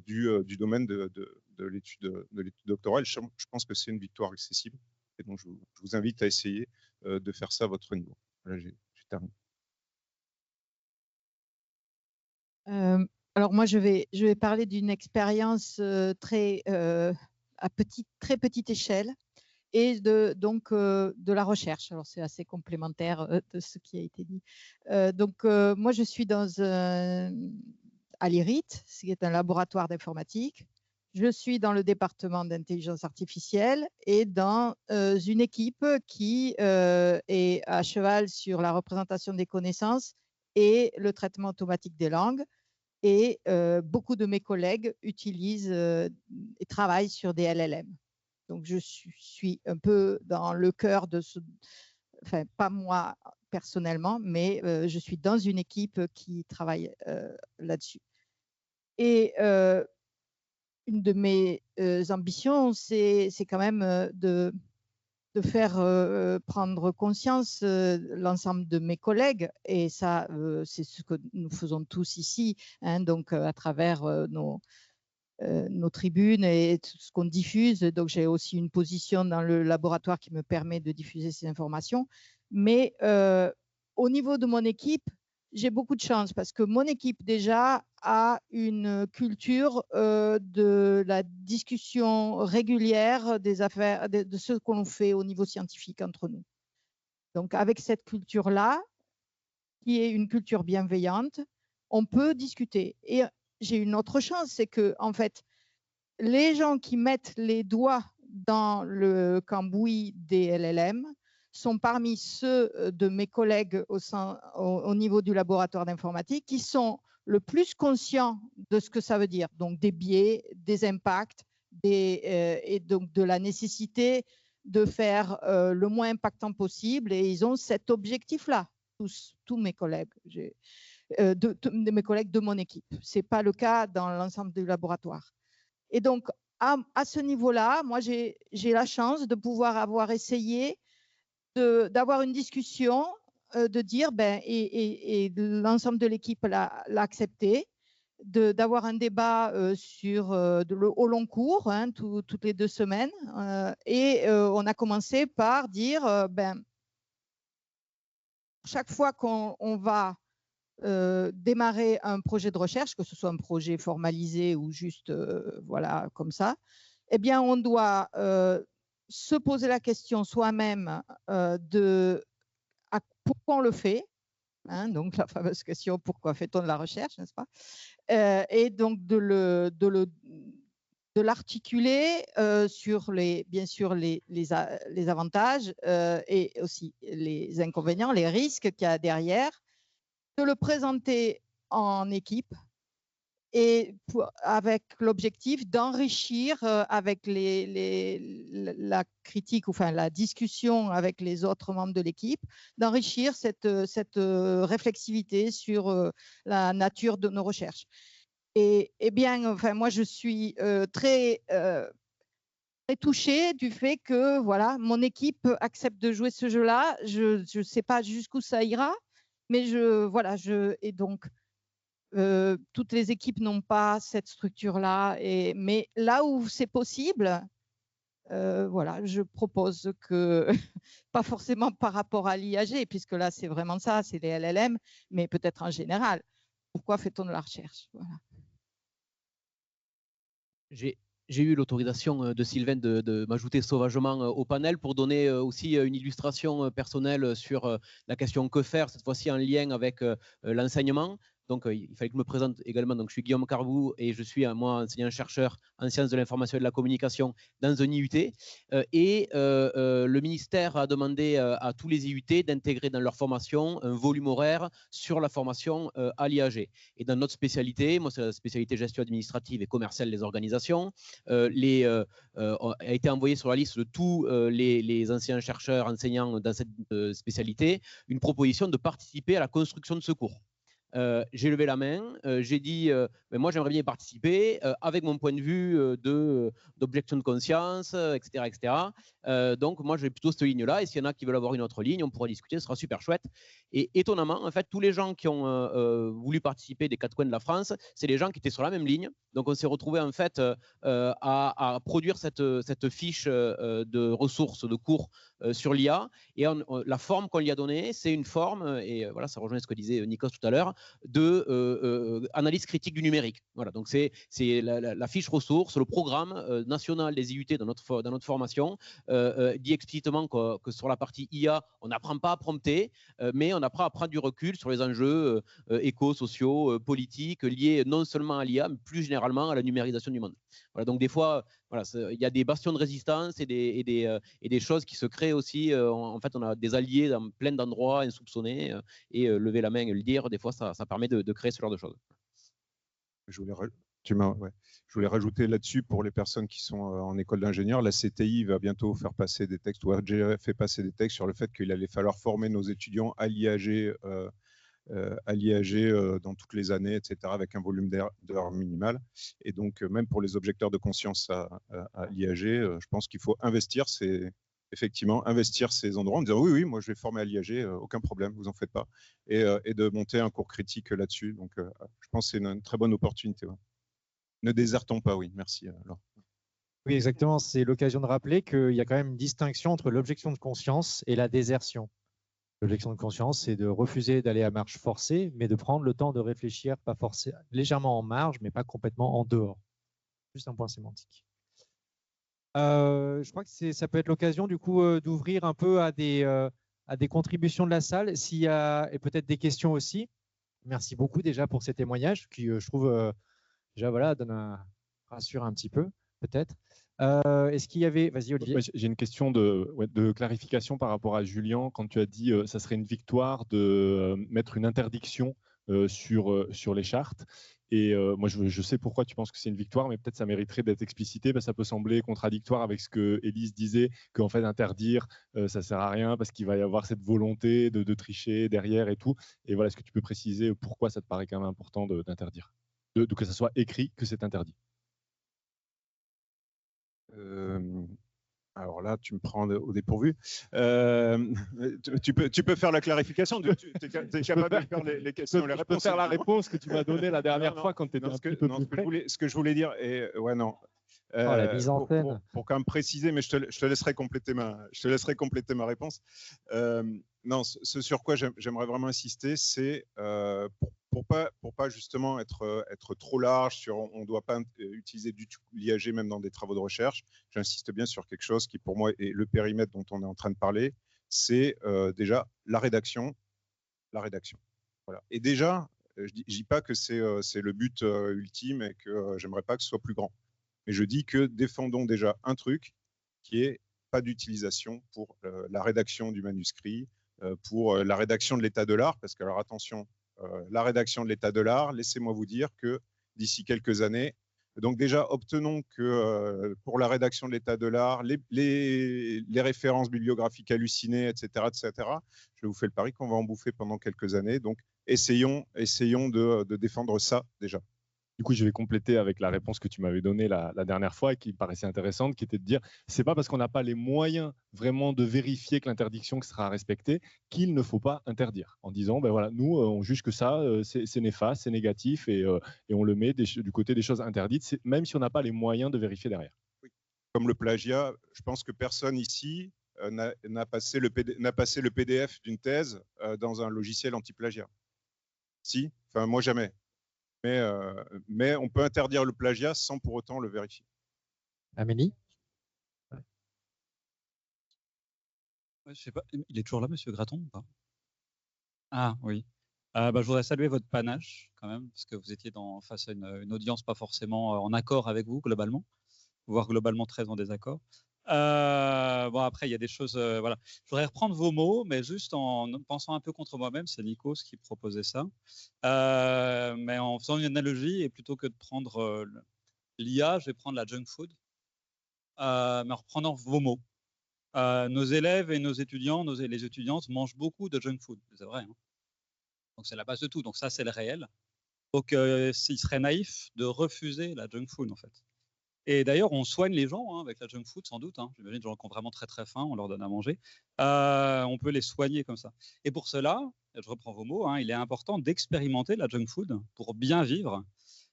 Speaker 6: du domaine de l'étude doctorale. Je pense que c'est une victoire accessible. Et donc, je vous invite à essayer de faire ça à votre niveau. Voilà, j'ai terminé.
Speaker 7: Alors moi, je vais parler d'une expérience très petite échelle et de la recherche. Alors c'est assez complémentaire de ce qui a été dit. Moi, je suis à l'IRIT, qui est un laboratoire d'informatique. Je suis dans le département d'intelligence artificielle et dans une équipe qui est à cheval sur la représentation des connaissances et le traitement automatique des langues. Et beaucoup de mes collègues utilisent et travaillent sur des LLM. Donc, je suis un peu dans le cœur de ce... Enfin, pas moi personnellement, mais je suis dans une équipe qui travaille là-dessus. Et une de mes ambitions, c'est quand même de faire prendre conscience l'ensemble de mes collègues, et ça, c'est ce que nous faisons tous ici, hein, donc à travers nos tribunes et tout ce qu'on diffuse. Donc, j'ai aussi une position dans le laboratoire qui me permet de diffuser ces informations. Mais au niveau de mon équipe, j'ai beaucoup de chance parce que mon équipe déjà a une culture de la discussion régulière des affaires, de ce qu'on fait au niveau scientifique entre nous. Donc, avec cette culture-là, qui est une culture bienveillante, on peut discuter. Et j'ai une autre chance, c'est que, en fait, les gens qui mettent les doigts dans le cambouis des LLM sont parmi ceux de mes collègues au niveau du laboratoire d'informatique qui sont le plus conscients de ce que ça veut dire, donc des biais, des impacts, et donc de la nécessité de faire le moins impactant possible. Et ils ont cet objectif-là, tous mes collègues. Mes collègues de mon équipe. Ce n'est pas le cas dans l'ensemble du laboratoire. Et donc, à ce niveau-là, moi, j'ai la chance de pouvoir avoir essayé d'avoir une discussion, de dire, et l'ensemble de l'équipe l'a accepté, d'avoir un débat au long cours, hein, toutes les 2 semaines. Et on a commencé par dire, chaque fois qu'on va démarrer un projet de recherche, que ce soit un projet formalisé ou juste voilà, comme ça, eh bien, on doit se poser la question soi-même de pourquoi on le fait, hein, donc la fameuse question pourquoi fait-on de la recherche, n'est-ce pas, et donc de l'articuler sur bien sûr les avantages et aussi les inconvénients, les risques qu'il y a derrière, de le présenter en équipe et avec l'objectif d'enrichir avec la critique, enfin la discussion avec les autres membres de l'équipe, d'enrichir cette réflexivité sur la nature de nos recherches. Et bien, enfin, moi, je suis très touchée du fait que voilà, mon équipe accepte de jouer ce jeu-là. Je ne sais pas jusqu'où ça ira, mais et donc toutes les équipes n'ont pas cette structure-là. Mais là où c'est possible, voilà, je propose que, pas forcément par rapport à l'IAG, puisque là c'est vraiment ça, c'est les LLM, mais peut-être en général. Pourquoi fait-on de la recherche? Voilà.
Speaker 1: J'ai eu l'autorisation de Sylvain de m'ajouter sauvagement au panel pour donner aussi une illustration personnelle sur la question que faire, cette fois-ci en lien avec l'enseignement. Donc, il fallait que je me présente également. Donc, je suis Guillaume Carbou et je suis, moi, enseignant-chercheur en sciences de l'information et de la communication dans un IUT. Le ministère a demandé à tous les IUT d'intégrer dans leur formation un volume horaire sur la formation à l'IAG. Et dans notre spécialité, moi, c'est la spécialité gestion administrative et commerciale des organisations, a été envoyé sur la liste de tous les enseignants-chercheurs enseignants dans cette spécialité une proposition de participer à la construction de ce cours. J'ai levé la main, j'ai dit mais moi j'aimerais bien y participer avec mon point de vue d'objection de conscience, etc. Donc moi j'ai plutôt cette ligne-là, et s'il y en a qui veulent avoir une autre ligne, on pourra discuter, ce sera super chouette. Et étonnamment, en fait, tous les gens qui ont voulu participer des quatre coins de la France, c'est les gens qui étaient sur la même ligne. Donc on s'est retrouvé en fait à produire cette fiche de ressources de cours sur l'IA, et la forme qu'on lui a donnée, c'est une forme, et voilà, ça rejoint ce que disait Nikos tout à l'heure, de analyse critique du numérique. Voilà, donc c'est la fiche ressources, le programme national des IUT dans notre formation dit explicitement que sur la partie IA, on n'apprend pas à prompter, mais on apprend à prendre du recul sur les enjeux éco-sociaux, politiques, liés non seulement à l'IA, mais plus généralement à la numérisation du monde. Voilà, donc des fois, voilà, il y a des bastions de résistance et des choses qui se créent aussi. En fait, on a des alliés dans plein d'endroits insoupçonnés, et lever la main et le dire, des fois, ça permet de créer ce genre de choses.
Speaker 6: Je voulais rajouter là-dessus, pour les personnes qui sont en école d'ingénieur, la CTI va bientôt faire passer des textes, ou a déjà fait passer des textes sur le fait qu'il allait falloir former nos étudiants à l'IAG dans toutes les années, etc., avec un volume d'heures minimal. Et donc, même pour les objecteurs de conscience à l'IAG, je pense qu'il faut investir ces endroits en disant oui, moi je vais former à l'IAG, aucun problème, vous en faites pas, et de monter un cours critique là-dessus. Donc, je pense que c'est une très bonne opportunité. Ouais. Ne désertons pas, oui, merci. Laure.
Speaker 2: Oui, exactement. C'est l'occasion de rappeler qu'il y a quand même une distinction entre l'objection de conscience et la désertion. L'objection de conscience, c'est de refuser d'aller à marche forcée, mais de prendre le temps de réfléchir, pas forcément, légèrement en marge, mais pas complètement en dehors. Juste un point sémantique. Je crois que ça peut être l'occasion du coup d'ouvrir un peu à des contributions de la salle, s'il y a, et peut-être des questions aussi. Merci beaucoup déjà pour ces témoignages qui, je trouve, déjà voilà, rassure un petit peu, peut-être. Est-ce qu'il y avait… Vas-y, Olivier.
Speaker 8: J'ai une question de clarification par rapport à Julien. Quand tu as dit que ça serait une victoire de mettre une interdiction sur les chartes. Et moi, je sais pourquoi tu penses que c'est une victoire, mais peut-être ça mériterait d'être explicité. Ça peut sembler contradictoire avec ce que Élise disait, qu'en fait, interdire, ça ne sert à rien parce qu'il va y avoir cette volonté de tricher derrière et tout. Et voilà, est-ce que tu peux préciser pourquoi ça te paraît quand même important d'interdire, que ça soit écrit que c'est interdit?
Speaker 6: Alors là, tu me prends au dépourvu. Tu peux faire la clarification. Tu es capable de faire les questions, les réponses.
Speaker 8: Je peux faire la réponse que tu m'as donnée la dernière fois quand tu étais un petit peu plus près.
Speaker 6: Ce que je voulais dire,
Speaker 2: la mise en scène.
Speaker 6: Pour quand même préciser, mais je te laisserai compléter ma réponse. Non, ce sur quoi j'aimerais vraiment insister, c'est pour pas justement être trop large sur on ne doit pas utiliser du tout l'IAG même dans des travaux de recherche. J'insiste bien sur quelque chose qui pour moi est le périmètre dont on est en train de parler, c'est déjà la rédaction. Voilà. Et déjà, je dis pas que c'est le but ultime et que j'aimerais pas que ce soit plus grand. Mais je dis que défendons déjà un truc qui est pas d'utilisation pour la rédaction du manuscrit, pour la rédaction de l'état de l'art, parce que alors attention, la rédaction de l'état de l'art, laissez-moi vous dire que d'ici quelques années, donc déjà obtenons que pour la rédaction de l'état de l'art, les références bibliographiques hallucinées, etc., je vous fais le pari qu'on va en bouffer pendant quelques années. Donc essayons de défendre ça déjà.
Speaker 8: Du coup, je vais compléter avec la réponse que tu m'avais donnée la dernière fois et qui paraissait intéressante, qui était de dire c'est pas parce qu'on n'a pas les moyens vraiment de vérifier que l'interdiction sera respectée qu'il ne faut pas interdire. En disant ben voilà, nous on juge que ça c'est néfaste, c'est négatif et on le met du côté des choses interdites, même si on n'a pas les moyens de vérifier derrière.
Speaker 6: Oui. Comme le plagiat, je pense que personne ici n'a passé le PDF d'une thèse dans un logiciel anti-plagiat. Si, enfin moi jamais. Mais on peut interdire le plagiat sans pour autant le vérifier.
Speaker 2: Amélie ?
Speaker 5: Je sais pas, il est toujours là, Monsieur Gratton ou pas? Ah oui. Je voudrais saluer votre panache quand même, parce que vous étiez face à une audience pas forcément en accord avec vous globalement, voire globalement très en désaccord. Bon, après, il y a des choses. Voilà. Je voudrais reprendre vos mots, mais juste en pensant un peu contre moi-même. C'est Nikos qui proposait ça. Mais en faisant une analogie, et plutôt que de prendre l'IA, je vais prendre la junk food, mais en reprenant vos mots. Nos élèves et nos étudiants, les étudiantes mangent beaucoup de junk food. C'est vrai. Hein. Donc, c'est la base de tout. Donc, ça, c'est le réel. Donc, il serait naïf de refuser la junk food, en fait. Et d'ailleurs, on soigne les gens avec la junk food, sans doute. J'imagine des gens qui ont vraiment très très faim, on leur donne à manger. On peut les soigner comme ça. Et pour cela, je reprends vos mots, il est important d'expérimenter la junk food pour bien vivre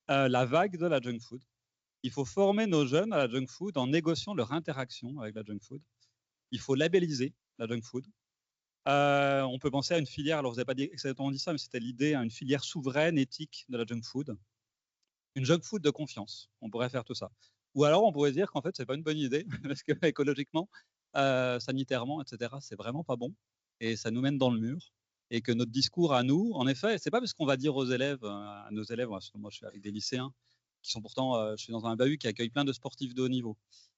Speaker 5: la vague de la junk food. Il faut former nos jeunes à la junk food en négociant leur interaction avec la junk food. Il faut labelliser la junk food. On peut penser à une filière, alors vous n'avez pas exactement dit ça, mais c'était l'idée, une filière souveraine, éthique de la junk food. Une junk food de confiance, on pourrait faire tout ça. Ou alors, on pourrait dire qu'en fait, c'est pas une bonne idée, parce que écologiquement, sanitairement, etc., c'est vraiment pas bon, et ça nous mène dans le mur, et que notre discours à nous, en effet, c'est pas parce qu'on va dire aux élèves, à nos élèves, moi je suis avec des lycéens, qui sont pourtant, je suis dans un bahut qui accueille plein de sportifs de haut niveau.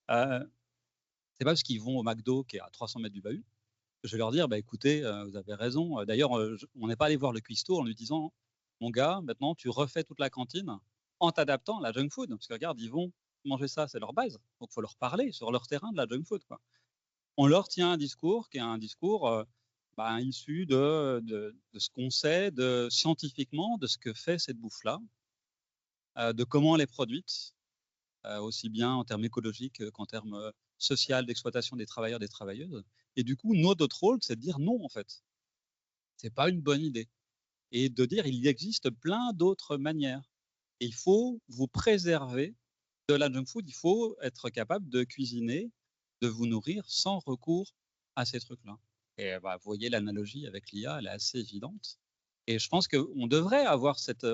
Speaker 5: C'est pas parce qu'ils vont au McDo, qui est à 300 mètres du bahut, que je vais leur dire, écoutez, vous avez raison. D'ailleurs, on n'est pas allé voir le cuistot en lui disant, mon gars, maintenant, tu refais toute la cantine en t'adaptant à la junk food. Parce que regarde, ils vont manger ça, c'est leur base. Donc, il faut leur parler sur leur terrain de la junk food. Quoi. On leur tient un discours qui est un discours issu de ce qu'on sait scientifiquement de ce que fait cette bouffe-là, de comment elle est produite, aussi bien en termes écologiques qu'en termes sociaux, d'exploitation des travailleurs, des travailleuses. Et du coup, notre rôle, c'est de dire non, en fait. C'est pas une bonne idée. Et de dire, il existe plein d'autres manières. Et il faut vous préserver de la junk food. Il faut être capable de cuisiner, de vous nourrir sans recours à ces trucs-là. Et vous voyez, l'analogie avec l'IA, elle est assez évidente. Et je pense qu'on devrait avoir cette...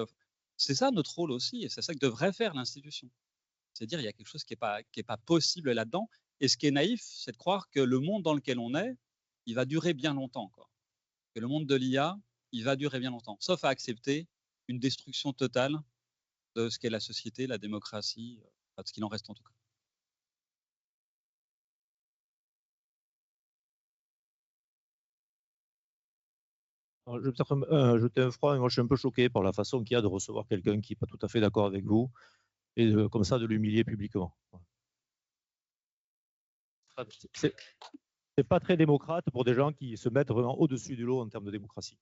Speaker 5: C'est ça notre rôle aussi, et c'est ça que devrait faire l'institution. C'est-à-dire, il y a quelque chose qui est pas possible là-dedans. Et ce qui est naïf, c'est de croire que le monde dans lequel on est, il va durer bien longtemps. Quoi. Que le monde de l'IA, il va durer bien longtemps, sauf à accepter une destruction totale de ce qu'est la société, la démocratie, de ce qu'il en reste en tout cas.
Speaker 9: Alors, je vais peut-être jeter un froid. Moi, je suis un peu choqué par la façon qu'il y a de recevoir quelqu'un qui n'est pas tout à fait d'accord avec vous et comme ça de l'humilier publiquement. C'est pas très démocrate pour des gens qui se mettent vraiment au-dessus du lot en termes de démocratie.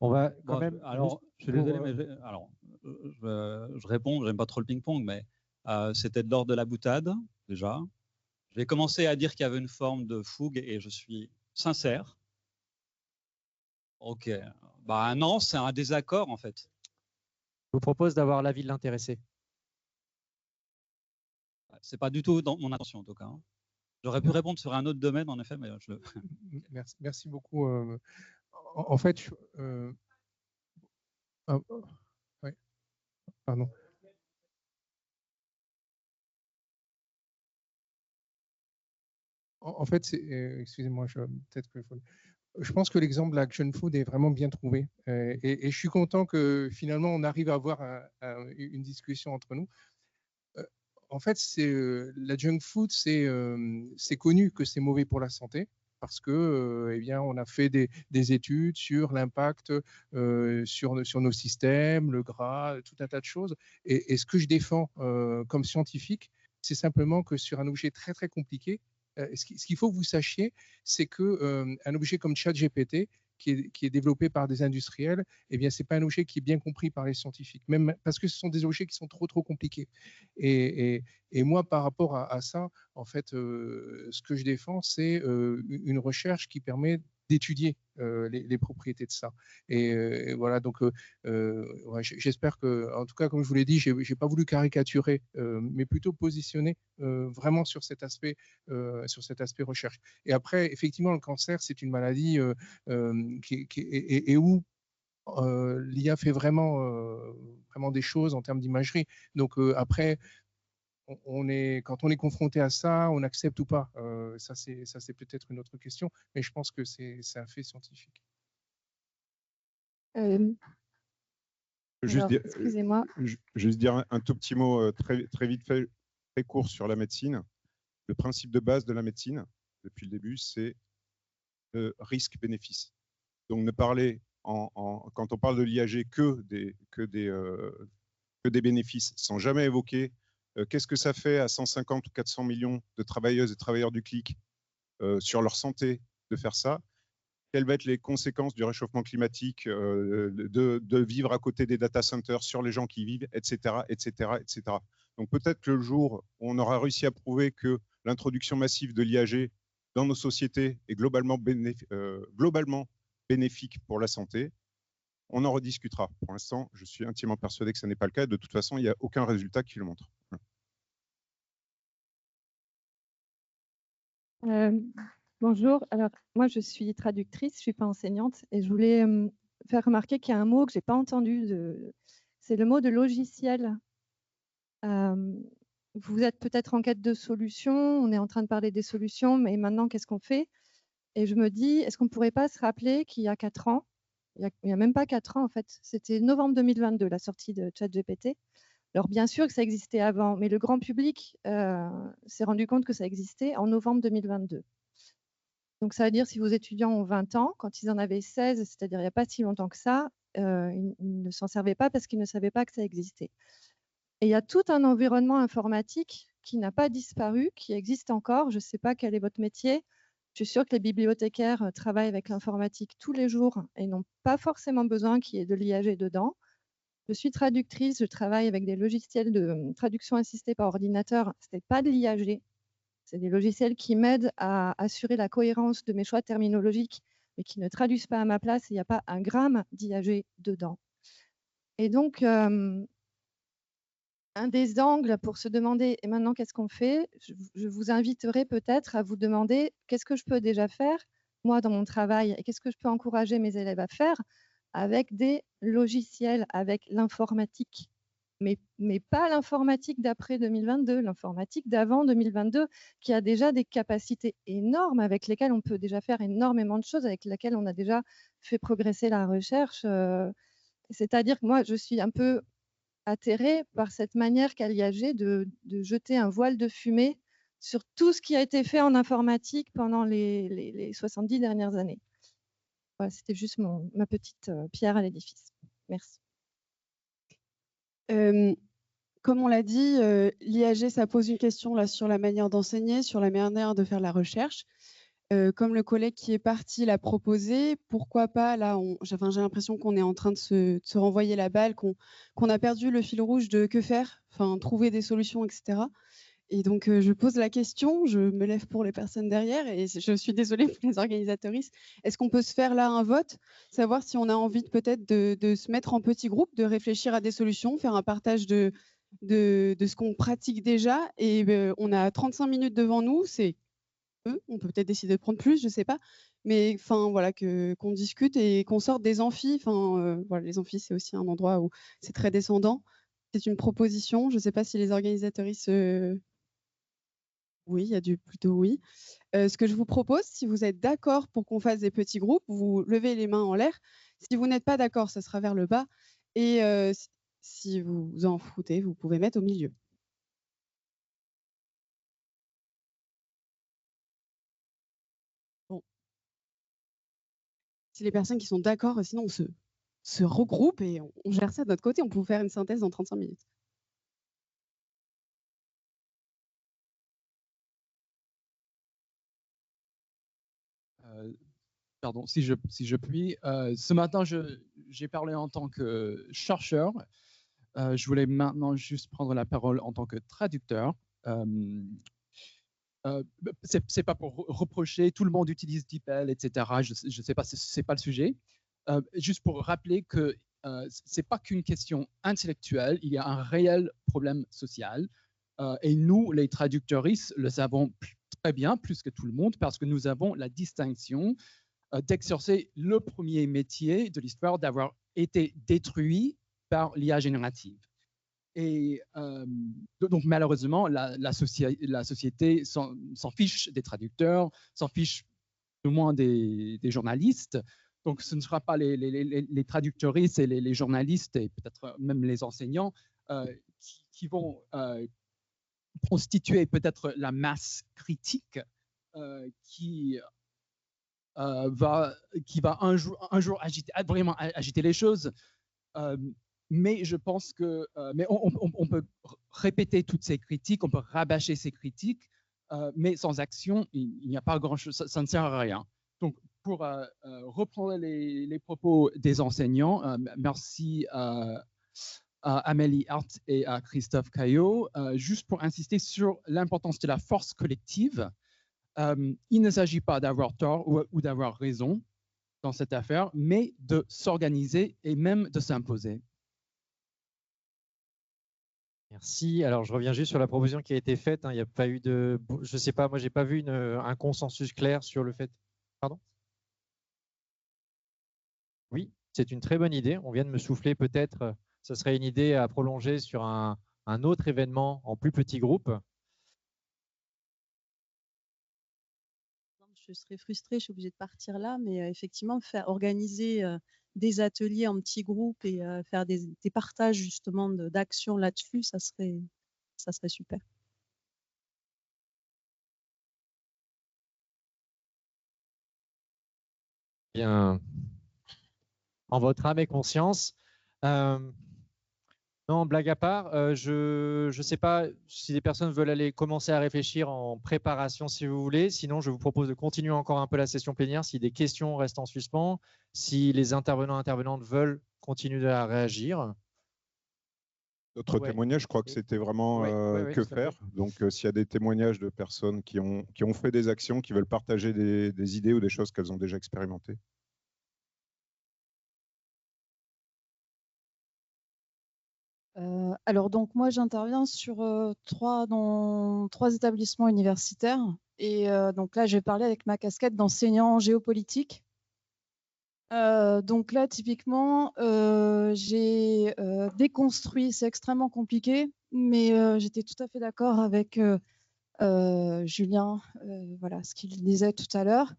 Speaker 2: On va quand même.
Speaker 5: Alors, je suis désolé, mais je réponds. J'aime pas trop le ping-pong, mais c'était de l'ordre de la boutade déjà. J'ai commencé à dire qu'il y avait une forme de fougue et je suis sincère. Ok. Non, c'est un désaccord en fait.
Speaker 2: Je vous propose d'avoir l'avis de l'intéressé.
Speaker 5: C'est pas du tout dans mon intention en tout cas. J'aurais pu répondre sur un autre domaine, en effet, mais je le...
Speaker 10: Merci beaucoup. En fait, ouais, pardon. En fait, excusez-moi, peut-être que je pense que l'exemple de l'Action Food est vraiment bien trouvé. Et je suis content que finalement, on arrive à avoir une discussion entre nous. En fait, la junk food, c'est connu que c'est mauvais pour la santé parce que, eh bien, on a fait des études sur l'impact sur nos systèmes, le gras, tout un tas de choses. Et ce que je défends comme scientifique, c'est simplement que sur un objet très, très compliqué, ce qu'il faut que vous sachiez, c'est qu'un objet comme ChatGPT, qui est développé par des industriels, eh bien, ce n'est pas un objet qui est bien compris par les scientifiques, même parce que ce sont des objets qui sont trop, trop compliqués. Et moi, par rapport à ça, en fait, ce que je défends, c'est une recherche qui permet d'étudier les propriétés de ça. Et voilà, donc ouais, j'espère que, en tout cas, comme je vous l'ai dit, je n'ai pas voulu caricaturer, mais plutôt positionner vraiment sur cet aspect recherche. Et après, effectivement, le cancer, c'est une maladie et où l'IA fait vraiment des choses en termes d'imagerie. Donc après, quand on est confronté à ça, on accepte ou pas. Ça, c'est peut-être une autre question, mais je pense que c'est un fait scientifique.
Speaker 6: Excusez-moi. Juste dire un tout petit mot très vite fait, très court sur la médecine. Le principe de base de la médecine, depuis le début, c'est le risque-bénéfice. Donc ne parler, quand on parle de l'IAG, que des bénéfices, sans jamais évoquer qu'est-ce que ça fait à 150 ou 400 millions de travailleuses et travailleurs du clic sur leur santé de faire ça. Quelles vont être les conséquences du réchauffement climatique, de vivre à côté des data centers sur les gens qui y vivent, etc., etc., etc. Donc peut-être que le jour où on aura réussi à prouver que l'introduction massive de l'IAG dans nos sociétés est globalement bénéfique pour la santé, on en rediscutera. Pour l'instant, je suis intimement persuadé que ce n'est pas le cas. De toute façon, il n'y a aucun résultat qui le montre.
Speaker 11: Bonjour, alors moi je suis traductrice, je ne suis pas enseignante et je voulais faire remarquer qu'il y a un mot que je n'ai pas entendu, c'est le mot de logiciel. Vous êtes peut-être en quête de solutions, on est en train de parler des solutions, mais maintenant qu'est-ce qu'on fait? Et je me dis, est-ce qu'on ne pourrait pas se rappeler qu'il y a 4 ans, il n'y a même pas 4 ans en fait, c'était novembre 2022 la sortie de ChatGPT. Alors bien sûr que ça existait avant, mais le grand public s'est rendu compte que ça existait en novembre 2022. Donc ça veut dire si vos étudiants ont 20 ans, quand ils en avaient 16, c'est-à-dire il n'y a pas si longtemps que ça, ils ne s'en servaient pas parce qu'ils ne savaient pas que ça existait. Et il y a tout un environnement informatique qui n'a pas disparu, qui existe encore. Je ne sais pas quel est votre métier. Je suis sûre que les bibliothécaires travaillent avec l'informatique tous les jours et n'ont pas forcément besoin qu'il y ait de l'IAG dedans. Je suis traductrice, je travaille avec des logiciels de traduction assistée par ordinateur. Ce n'est pas de l'IAG, c'est des logiciels qui m'aident à assurer la cohérence de mes choix terminologiques, mais qui ne traduisent pas à ma place et il n'y a pas un gramme d'IAG dedans. Et donc, un des angles pour se demander, et maintenant qu'est-ce qu'on fait? Je vous inviterai peut-être à vous demander qu'est-ce que je peux déjà faire, moi, dans mon travail, et qu'est-ce que je peux encourager mes élèves à faire avec des logiciels, avec l'informatique, mais pas l'informatique d'après 2022, l'informatique d'avant 2022, qui a déjà des capacités énormes avec lesquelles on peut déjà faire énormément de choses, avec lesquelles on a déjà fait progresser la recherche. C'est-à-dire que moi, je suis un peu atterrée par cette manière qu'a l'IAG de jeter un voile de fumée sur tout ce qui a été fait en informatique pendant les 70 dernières années. Voilà, c'était juste ma petite pierre à l'édifice. Merci.
Speaker 12: Comme on l'a dit, l'IAG, ça pose une question là, sur la manière d'enseigner, sur la manière de faire la recherche. Comme le collègue qui est parti l'a proposé, pourquoi pas, là, j'ai l'impression qu'on est en train de se renvoyer la balle, qu'on a perdu le fil rouge de que faire, enfin, trouver des solutions, etc. Et donc, je pose la question, je me lève pour les personnes derrière et je suis désolée pour les organisatrices. Est-ce qu'on peut se faire là un vote, savoir si on a envie peut-être de se mettre en petits groupes, de réfléchir à des solutions, faire un partage de ce qu'on pratique déjà. Et on a 35 minutes devant nous, c'est On peut peut-être décider de prendre plus, je ne sais pas. Mais enfin, voilà, qu'on discute et qu'on sorte des amphis. Enfin, voilà, les amphis, c'est aussi un endroit où c'est très descendant. C'est une proposition. Je ne sais pas si les organisateuristes... Oui, il y a du plutôt oui. Ce que je vous propose, si vous êtes d'accord pour qu'on fasse des petits groupes, vous levez les mains en l'air. Si vous n'êtes pas d'accord, ça sera vers le bas. Et si vous vous en foutez, vous pouvez mettre au milieu. Bon. Si les personnes qui sont d'accord, sinon on se regroupe et on gère ça de notre côté. On peut vous faire une synthèse dans 35 minutes.
Speaker 13: Pardon, si je puis. Ce matin, j'ai parlé en tant que chercheur. Je voulais maintenant juste prendre la parole en tant que traducteur. C'est pas pour reprocher, tout le monde utilise DeepL, etc. Je sais pas, c'est pas le sujet. Juste pour rappeler que c'est pas qu'une question intellectuelle, il y a un réel problème social. Et nous, les traducteuristes, le savons très bien, plus que tout le monde, parce que nous avons la distinction d'exercer le premier métier de l'histoire, d'avoir été détruit par l'IA générative. Et donc, malheureusement, la société s'en fiche des traducteurs, s'en fiche au moins des journalistes. Donc, ce ne sera pas les traducteuristes et les journalistes, et peut-être même les enseignants, qui vont constituer peut-être la masse critique qui va un jour vraiment agiter les choses. Mais je pense que mais on peut répéter toutes ces critiques, on peut rabâcher ces critiques, mais sans action, il n'y a pas grand-chose, ça ne sert à rien. Donc, pour reprendre les propos des enseignants, merci à Amélie Hart et à Christophe Caillot, juste pour insister sur l'importance de la force collective. Il ne s'agit pas d'avoir tort ou d'avoir raison dans cette affaire, mais de s'organiser et même de s'imposer.
Speaker 2: Merci. Alors, je reviens juste sur la proposition qui a été faite. Il n'y a pas eu de... Je ne sais pas, moi, je n'ai pas vu un consensus clair sur le fait... Pardon ? Oui, c'est une très bonne idée. On vient de me souffler peut-être, ce serait une idée à prolonger sur un autre événement en plus petit groupe.
Speaker 14: Je serais frustrée, je suis obligée de partir là, mais effectivement, organiser des ateliers en petits groupes et faire des partages justement d'actions là-dessus, ça serait super.
Speaker 2: Bien, en votre âme et conscience. Non, blague à part, je ne sais pas si les personnes veulent aller commencer à réfléchir en préparation si vous voulez. Sinon, je vous propose de continuer encore un peu la session plénière si des questions restent en suspens, si les intervenantes veulent continuer à réagir.
Speaker 6: D'autres témoignages, je crois que c'était vraiment que faire. Donc, s'il y a des témoignages de personnes qui ont fait des actions, qui veulent partager des idées ou des choses qu'elles ont déjà expérimentées.
Speaker 4: Alors donc moi j'interviens sur dans 3 établissements universitaires et donc là je vais parler avec ma casquette d'enseignant en géopolitique. Donc là typiquement j'ai déconstruit, c'est extrêmement compliqué, mais j'étais tout à fait d'accord avec Julien, voilà ce qu'il disait tout à l'heure.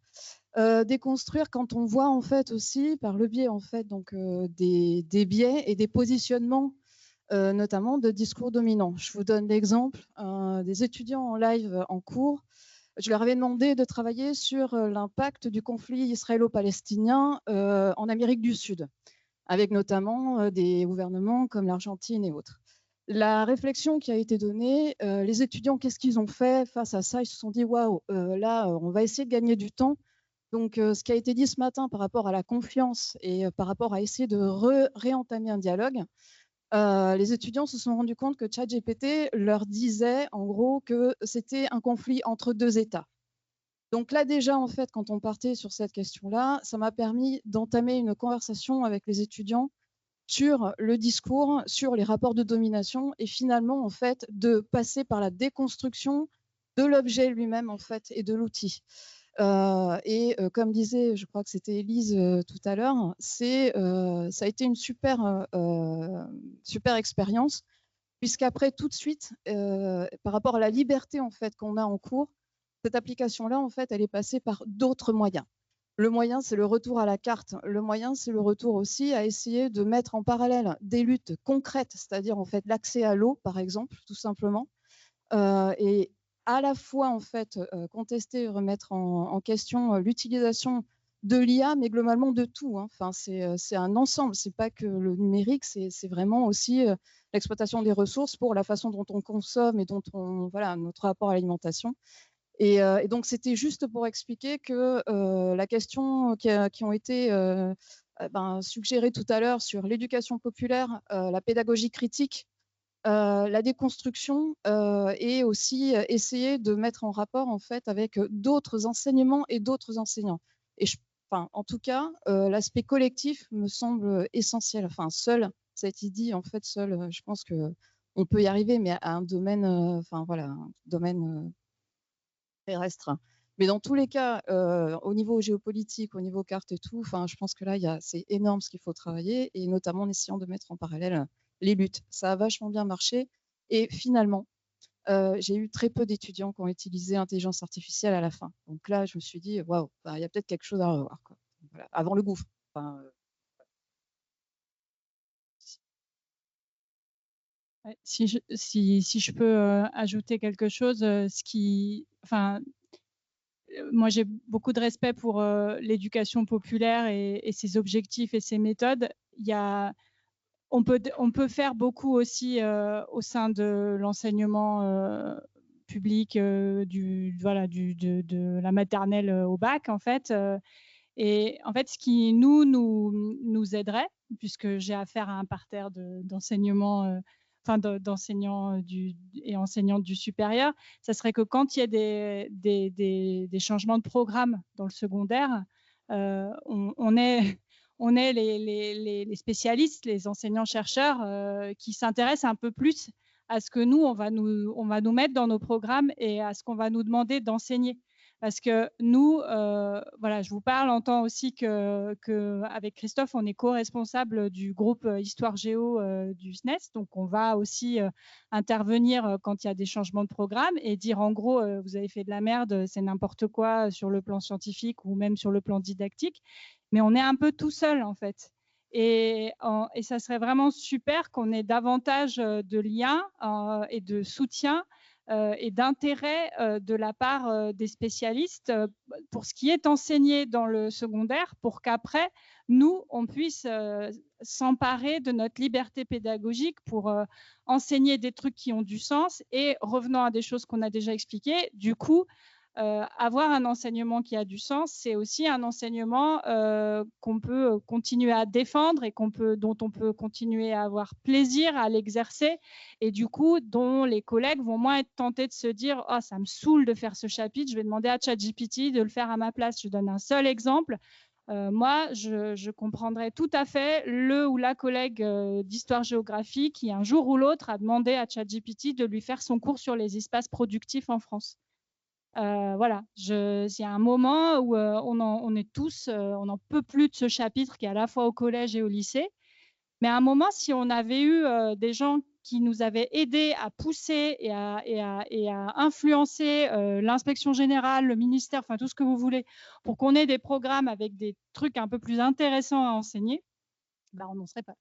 Speaker 4: Déconstruire quand on voit en fait aussi par le biais en fait donc des biais et des positionnements notamment de discours dominants. Je vous donne l'exemple des étudiants en live en cours. Je leur avais demandé de travailler sur l'impact du conflit israélo-palestinien en Amérique du Sud, avec notamment des gouvernements comme l'Argentine et autres. La réflexion qui a été donnée, les étudiants, qu'est-ce qu'ils ont fait face à ça? Ils se sont dit, waouh, là, on va essayer de gagner du temps. Donc, ce qui a été dit ce matin par rapport à la confiance et par rapport à essayer de réentamer un dialogue, les étudiants se sont rendus compte que ChatGPT leur disait en gros que c'était un conflit entre 2 États. Donc là déjà, en fait, quand on partait sur cette question-là, ça m'a permis d'entamer une conversation avec les étudiants sur le discours, sur les rapports de domination et finalement, en fait, de passer par la déconstruction
Speaker 12: de l'objet lui-même en fait et de l'outil. Comme disait, je crois que c'était Élise tout à l'heure, ça a été une super expérience, puisqu'après tout de suite, par rapport à la liberté en fait qu'on a en cours, cette application-là en fait, elle est passée par d'autres moyens. Le moyen, c'est le retour à la carte. Le moyen, c'est le retour aussi à essayer de mettre en parallèle des luttes concrètes, c'est-à-dire en fait l'accès à l'eau, par exemple, tout simplement, et à la fois en fait contester et remettre en question l'utilisation de l'IA, mais globalement de tout. Hein. Enfin, c'est un ensemble. C'est pas que le numérique, c'est vraiment aussi l'exploitation des ressources pour la façon dont on consomme et dont voilà, notre rapport à l'alimentation. Et donc, c'était juste pour expliquer que la question qui ont été suggérées tout à l'heure sur l'éducation populaire, la pédagogie critique, la déconstruction et aussi essayer de mettre en rapport en fait avec d'autres enseignements et d'autres enseignants. Et en tout cas, l'aspect collectif me semble essentiel. Enfin, seul, ça a été dit, en fait, seul, je pense que on peut y arriver, mais à un domaine, un domaine très restreint. Mais dans tous les cas, au niveau géopolitique, au niveau carte et tout, je pense que là, c'est énorme ce qu'il faut travailler, et notamment en essayant de mettre en parallèle les luttes. Ça a vachement bien marché. Et finalement, j'ai eu très peu d'étudiants qui ont utilisé l'intelligence artificielle à la fin. Donc là, je me suis dit, waouh, il y a peut-être quelque chose à revoir, quoi. Voilà, avant le gouffre.
Speaker 4: Si je peux ajouter quelque chose, moi j'ai beaucoup de respect pour l'éducation populaire et ses objectifs et ses méthodes. On peut faire beaucoup aussi au sein de l'enseignement public de la maternelle au bac en fait. Et en fait, ce qui nous aiderait, puisque j'ai affaire à un parterre d'enseignement, d'enseignants et enseignantes du supérieur, ça serait que quand il y a des changements de programme dans le secondaire, on est les spécialistes, les enseignants-chercheurs qui s'intéressent un peu plus à ce que on va nous mettre dans nos programmes et à ce qu'on va nous demander d'enseigner. Parce que nous, je vous parle en tant aussi qu'avec Christophe, on est co-responsable du groupe Histoire Géo du SNES. Donc, on va aussi intervenir quand il y a des changements de programme et dire en gros, vous avez fait de la merde, c'est n'importe quoi sur le plan scientifique ou même sur le plan didactique. Mais on est un peu tout seul, en fait. Et ça serait vraiment super qu'on ait davantage de liens et de soutien et d'intérêt de la part des spécialistes pour ce qui est enseigné dans le secondaire, pour qu'après, nous, on puisse s'emparer de notre liberté pédagogique pour enseigner des trucs qui ont du sens. Et revenant à des choses qu'on a déjà expliquées, du coup, avoir un enseignement qui a du sens, c'est aussi un enseignement qu'on peut continuer à défendre et dont on peut continuer à avoir plaisir à l'exercer, et du coup, dont les collègues vont moins être tentés de se dire « Oh, ça me saoule de faire ce chapitre, je vais demander à ChatGPT de le faire à ma place ». Je donne un seul exemple. Moi, je comprendrais tout à fait le ou la collègue d'histoire-géographie qui, un jour ou l'autre, a demandé à ChatGPT de lui faire son cours sur les espaces productifs en France. Voilà, il y a un moment où on est tous, on n'en peut plus de ce chapitre qui est à la fois au collège et au lycée. Mais à un moment, si on avait eu des gens qui nous avaient aidés à pousser et à influencer l'inspection générale, le ministère, enfin tout ce que vous voulez, pour qu'on ait des programmes avec des trucs un peu plus intéressants à enseigner, on n'en serait pas.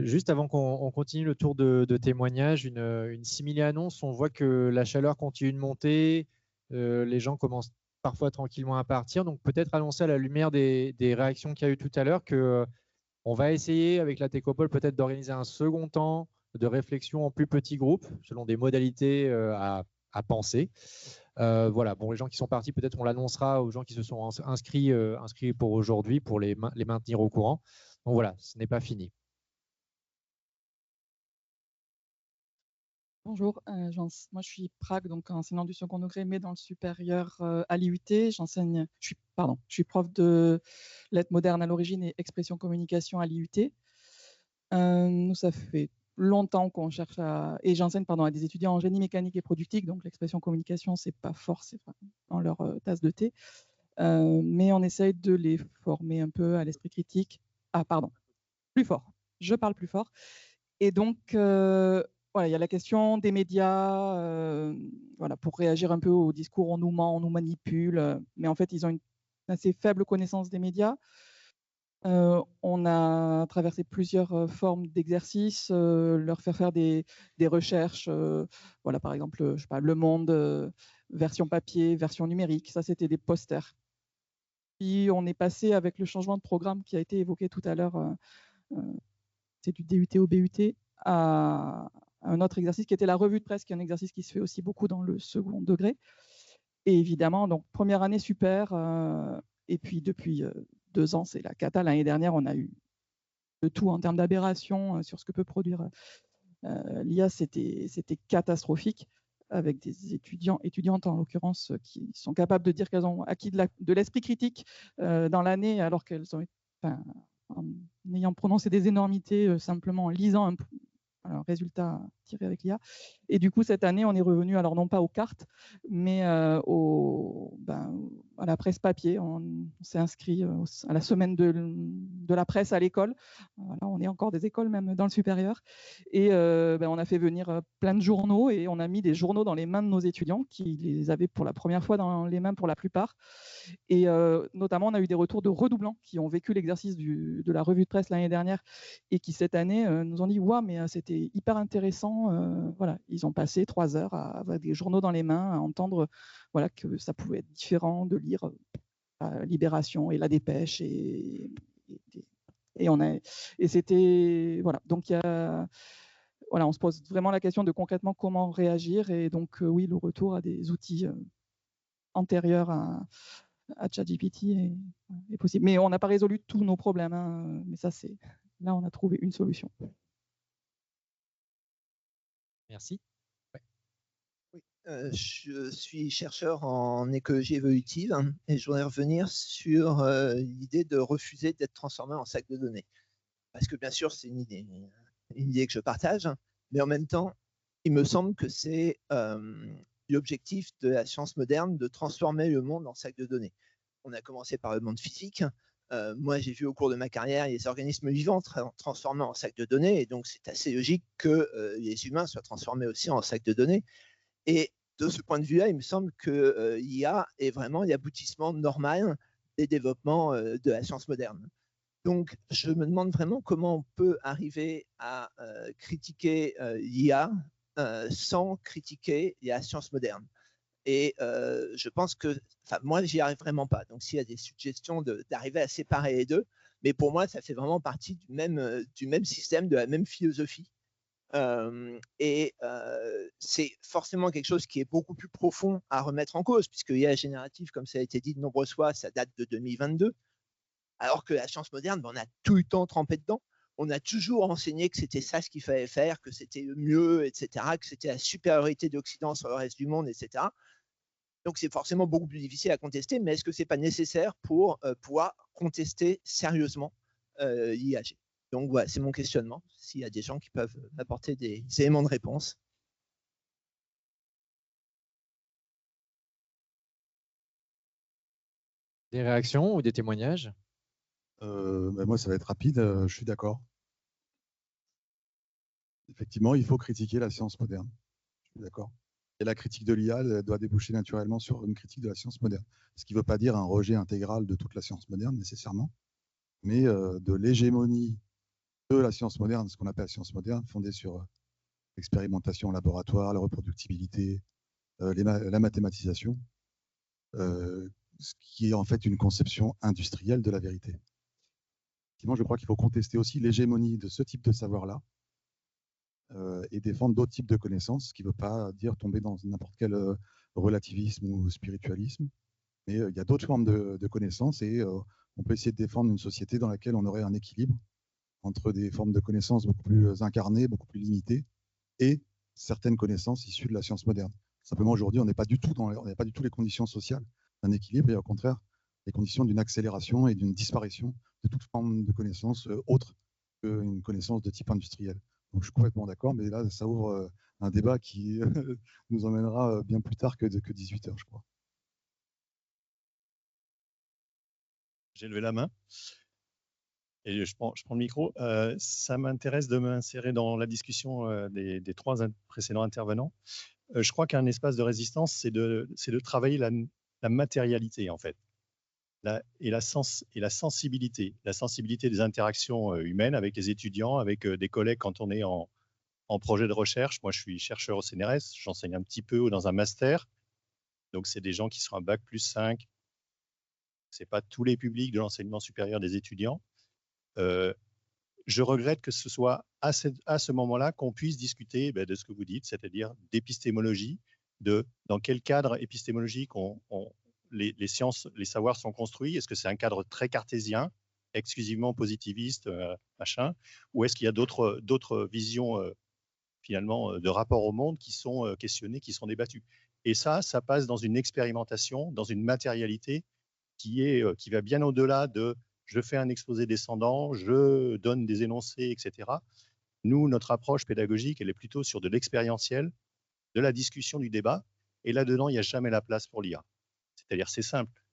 Speaker 2: Juste avant qu'on continue le tour de témoignages, une simili-annonce. On voit que la chaleur continue de monter, les gens commencent parfois tranquillement à partir. Donc peut-être annoncer à la lumière des réactions qu'il y a eu tout à l'heure qu'on va essayer avec la Techopole peut-être d'organiser un second temps de réflexion en plus petits groupes selon des modalités à penser. Voilà, bon, les gens qui sont partis, peut-être on l'annoncera aux gens qui se sont inscrits pour aujourd'hui pour les maintenir au courant. Donc voilà, ce n'est pas fini.
Speaker 15: Bonjour, moi je suis Prague, donc enseignante du second degré, mais dans le supérieur à l'IUT. Je suis prof de lettres modernes à l'origine et expression communication à l'IUT. Nous, ça fait longtemps qu'on cherche et j'enseigne à des étudiants en génie mécanique et productique, donc l'expression communication, c'est pas fort, c'est dans leur tasse de thé. Mais on essaye de les former un peu à l'esprit critique. Ah, pardon, plus fort. Je parle plus fort. Et donc, voilà, il y a la question des médias, voilà, pour réagir un peu au discours, on nous ment, on nous manipule, mais en fait, ils ont une assez faible connaissance des médias. On a traversé plusieurs formes d'exercices, leur faire des recherches, voilà, par exemple, je sais pas, Le Monde, version papier, version numérique, ça c'était des posters. Puis on est passé avec le changement de programme qui a été évoqué tout à l'heure, c'est du DUT au BUT, à un autre exercice qui était la revue de presse, qui est un exercice qui se fait aussi beaucoup dans le second degré. Et évidemment, donc première année super, et puis depuis 2 ans, c'est la cata. L'année dernière, on a eu de tout en termes d'aberration sur ce que peut produire l'IA. C'était catastrophique, avec des étudiantes en l'occurrence, qui sont capables de dire qu'elles ont acquis de l'esprit critique dans l'année, alors qu'elles ont, en ayant prononcé des énormités simplement en lisant un résultat tiré avec l'IA. Et du coup, cette année, on est revenu, alors non pas aux cartes, mais à la presse papier. On s'est inscrit à la semaine de la presse à l'école. Voilà, on est encore des écoles, même dans le supérieur. Et on a fait venir plein de journaux et on a mis des journaux dans les mains de nos étudiants qui les avaient pour la première fois dans les mains pour la plupart. Et notamment, on a eu des retours de redoublants qui ont vécu l'exercice de la revue de presse l'année dernière et qui, cette année, nous ont dit « Waouh, mais c'était hyper intéressant. » Voilà, ils ont passé 3 heures à avoir des journaux dans les mains, à entendre voilà, que ça pouvait être différent de lire Libération et La Dépêche. Et c'était… Voilà, donc voilà, on se pose vraiment la question de concrètement comment réagir. Et donc, oui, le retour à des outils antérieurs à ChatGPT est possible. Mais on n'a pas résolu tous nos problèmes. Hein. Mais ça, là, on a trouvé une solution.
Speaker 2: Merci. Ouais.
Speaker 16: Oui, je suis chercheur en écologie évolutive et je voudrais revenir sur l'idée de refuser d'être transformé en sac de données. Parce que bien sûr, c'est une idée que je partage, mais en même temps, il me semble que c'est l'objectif de la science moderne de transformer le monde en sac de données. On a commencé par le monde physique. Moi, j'ai vu au cours de ma carrière les organismes vivants transformés en sacs de données, et donc c'est assez logique que les humains soient transformés aussi en sacs de données. Et de ce point de vue-là, il me semble que l'IA est vraiment l'aboutissement normal des développements de la science moderne. Donc, je me demande vraiment comment on peut arriver à critiquer l'IA sans critiquer la science moderne. Et je pense que, moi, j'y arrive vraiment pas. Donc, s'il y a des suggestions d'arriver à séparer les deux, mais pour moi, ça fait vraiment partie du même système, de la même philosophie. C'est forcément quelque chose qui est beaucoup plus profond à remettre en cause, puisque l'IA générative, comme ça a été dit de nombreuses fois, ça date de 2022, alors que la science moderne, on a tout le temps trempé dedans. On a toujours enseigné que c'était ça ce qu'il fallait faire, que c'était le mieux, etc., que c'était la supériorité de l'Occident sur le reste du monde, etc. Donc, c'est forcément beaucoup plus difficile à contester, mais est-ce que ce n'est pas nécessaire pour pouvoir contester sérieusement l'IAG? Donc, voilà, c'est mon questionnement. S'il y a des gens qui peuvent apporter des éléments de réponse.
Speaker 2: Des réactions ou des témoignages?
Speaker 3: Moi, ça va être rapide, je suis d'accord. Effectivement, il faut critiquer la science moderne. Je suis d'accord. Et la critique de l'IA doit déboucher naturellement sur une critique de la science moderne. Ce qui ne veut pas dire un rejet intégral de toute la science moderne, nécessairement, mais de l'hégémonie de la science moderne, ce qu'on appelle la science moderne, fondée sur l'expérimentation en laboratoire, la reproductibilité, la mathématisation, ce qui est en fait une conception industrielle de la vérité. Effectivement, je crois qu'il faut contester aussi l'hégémonie de ce type de savoir-là et défendre d'autres types de connaissances, ce qui ne veut pas dire tomber dans n'importe quel relativisme ou spiritualisme. Mais il y a d'autres formes de connaissances et on peut essayer de défendre une société dans laquelle on aurait un équilibre entre des formes de connaissances beaucoup plus incarnées, beaucoup plus limitées, et certaines connaissances issues de la science moderne. Simplement, aujourd'hui, on n'a pas du tout les conditions sociales d'un équilibre, et au contraire, les conditions d'une accélération et d'une disparition de toute forme de connaissance autre qu'une connaissance de type industriel. Donc, je suis complètement d'accord, mais là, ça ouvre un débat qui nous emmènera bien plus tard que 18h, je crois.
Speaker 17: J'ai levé la main et je prends le micro. Ça m'intéresse de m'insérer dans la discussion des trois précédents intervenants. Je crois qu'un espace de résistance, c'est de travailler la matérialité, en fait, et la sensibilité des interactions humaines avec les étudiants, avec des collègues quand on est en projet de recherche. Moi, je suis chercheur au CNRS, j'enseigne un petit peu dans un master. Donc, c'est des gens qui sont à Bac+5. Ce n'est pas tous les publics de l'enseignement supérieur des étudiants. Je regrette que ce soit à ce moment-là qu'on puisse discuter de ce que vous dites, c'est-à-dire d'épistémologie, dans quel cadre épistémologique les sciences, les savoirs sont construits. Est-ce que c'est un cadre très cartésien, exclusivement positiviste, machin, ou est-ce qu'il y a d'autres visions finalement de rapport au monde qui sont questionnées, qui sont débattues? Et ça passe dans une expérimentation, dans une matérialité qui va bien au-delà de je fais un exposé descendant, je donne des énoncés, etc. Nous, notre approche pédagogique, elle est plutôt sur de l'expérientiel, de la discussion, du débat. Et là-dedans, il n'y a jamais la place pour l'IA. C'est-à-dire, c'est simple.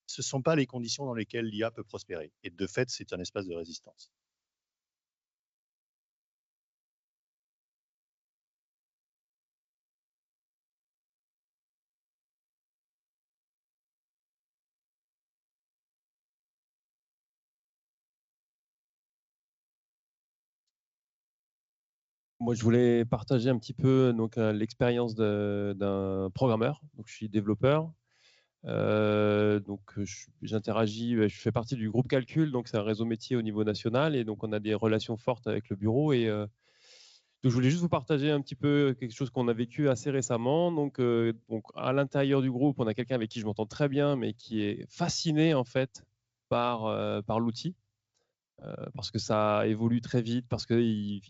Speaker 17: Ce ne sont pas les conditions dans lesquelles l'IA peut prospérer. Et de fait, c'est un espace de résistance.
Speaker 18: Moi, je voulais partager un petit peu l'expérience d'un programmeur. Donc, je suis développeur. J'interagis, je fais partie du groupe Calcul, donc c'est un réseau métier au niveau national, et donc on a des relations fortes avec le bureau. Et donc, je voulais juste vous partager un petit peu quelque chose qu'on a vécu assez récemment. Donc à l'intérieur du groupe, on a quelqu'un avec qui je m'entends très bien, mais qui est fasciné en fait par l'outil, parce que ça évolue très vite, parce qu'il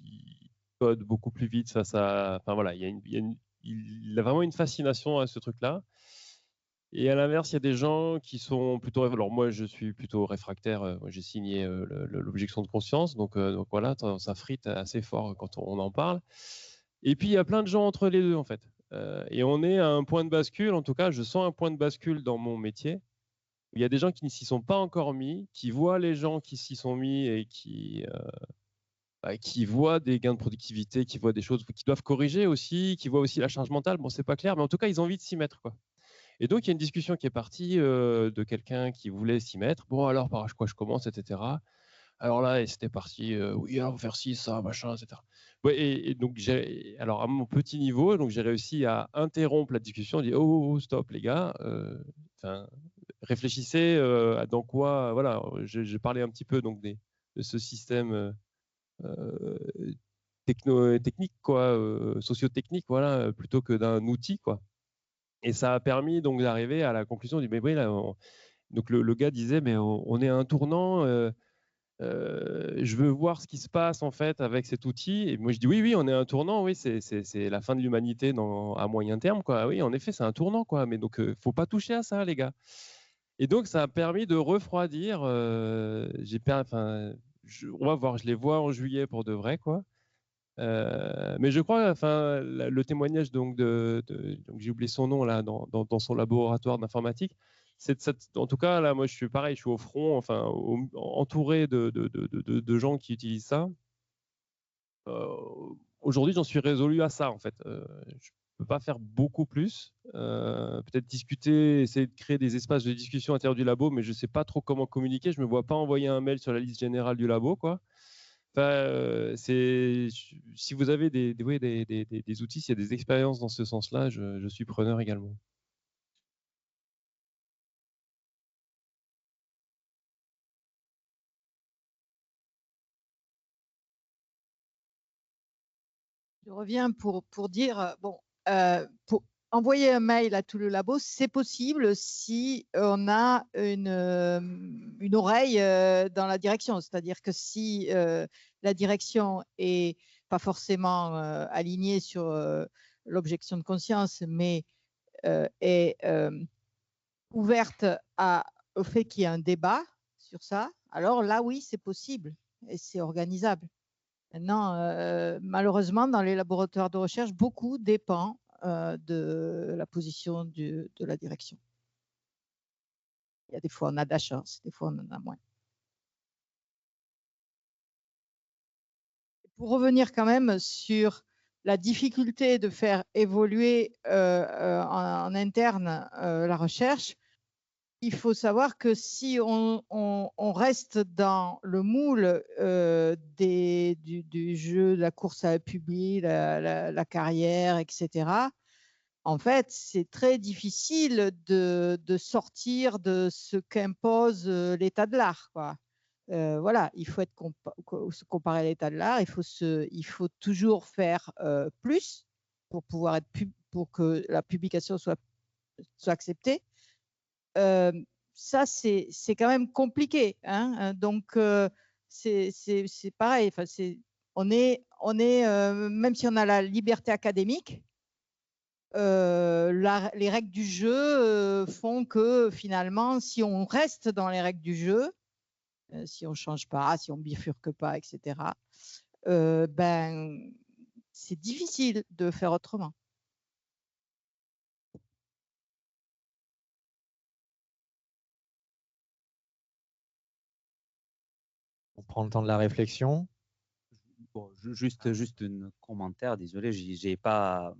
Speaker 18: code beaucoup plus vite. Enfin voilà, il a vraiment une fascination à ce truc-là. Et à l'inverse, il y a des gens qui sont plutôt. Alors moi, je suis plutôt réfractaire. J'ai signé l'objection de conscience, donc voilà, ça frite assez fort quand on en parle. Et puis il y a plein de gens entre les deux en fait. Et on est à un point de bascule. En tout cas, je sens un point de bascule dans mon métier. Il y a des gens qui ne s'y sont pas encore mis, qui voient les gens qui s'y sont mis et qui voient des gains de productivité, qui voient des choses qui doivent corriger aussi, qui voient aussi la charge mentale. Bon, c'est pas clair, mais en tout cas, ils ont envie de s'y mettre, quoi. Et donc, il y a une discussion qui est partie de quelqu'un qui voulait s'y mettre. Bon, alors, par quoi je commence, etc. Alors là, et c'était parti, oui, alors faire ci, ça, machin, etc. Ouais, et donc, alors à mon petit niveau, donc j'ai réussi à interrompre la discussion, dire oh, stop, les gars, réfléchissez dans quoi, voilà, j'ai parlé un petit peu donc de ce système technique, quoi, socio-technique, voilà, plutôt que d'un outil, quoi. Et ça a permis donc d'arriver à la conclusion du mais oui, là, donc le gars disait mais on est à un tournant, je veux voir ce qui se passe en fait avec cet outil. Et moi je dis oui, on est à un tournant, oui, c'est la fin de l'humanité à moyen terme, quoi. Oui, en effet, c'est un tournant, quoi, mais donc faut pas toucher à ça, les gars. Et donc ça a permis de refroidir. On va voir, je les vois en juillet pour de vrai, quoi. Mais je crois, enfin, le témoignage donc donc j'ai oublié son nom là dans son laboratoire d'informatique. En tout cas là, moi je suis pareil, je suis au front, enfin entouré de gens qui utilisent ça. Aujourd'hui, j'en suis résolu à ça en fait. Je peux pas faire beaucoup plus. Peut-être discuter, essayer de créer des espaces de discussion à l'intérieur du labo, mais je sais pas trop comment communiquer. Je me vois pas envoyer un mail sur la liste générale du labo, quoi. Enfin, si vous avez des outils, s'il y a des expériences dans ce sens-là, je suis preneur également.
Speaker 7: Je reviens pour dire, bon, pour envoyer un mail à tout le labo, c'est possible si on a une oreille dans la direction. C'est-à-dire que si la direction est pas forcément alignée sur l'objection de conscience, mais est ouverte au fait qu'il y ait un débat sur ça, alors là, oui, c'est possible et c'est organisable. Maintenant, malheureusement, dans les laboratoires de recherche, beaucoup dépend de la position de la direction. Il y a des fois, on a de la chance, des fois, on en a moins. Pour revenir quand même sur la difficulté de faire évoluer en interne la recherche, il faut savoir que si on reste dans le moule du jeu, de la course à la publi, la carrière, etc., en fait, c'est très difficile de sortir de ce qu'impose l'état de l'art, quoi. Voilà, il faut se comparer à l'état de l'art, il faut toujours faire plus pour pouvoir pour que la publication soit acceptée. Ça, c'est quand même compliqué, hein. Donc, c'est pareil. Enfin, même si on a la liberté académique, les règles du jeu font que finalement, si on reste dans les règles du jeu, si on ne change pas, si on ne bifurque pas, etc., ben, c'est difficile de faire autrement.
Speaker 2: On prend le temps de la réflexion.
Speaker 19: Bon, juste un commentaire, désolé, j'ai pas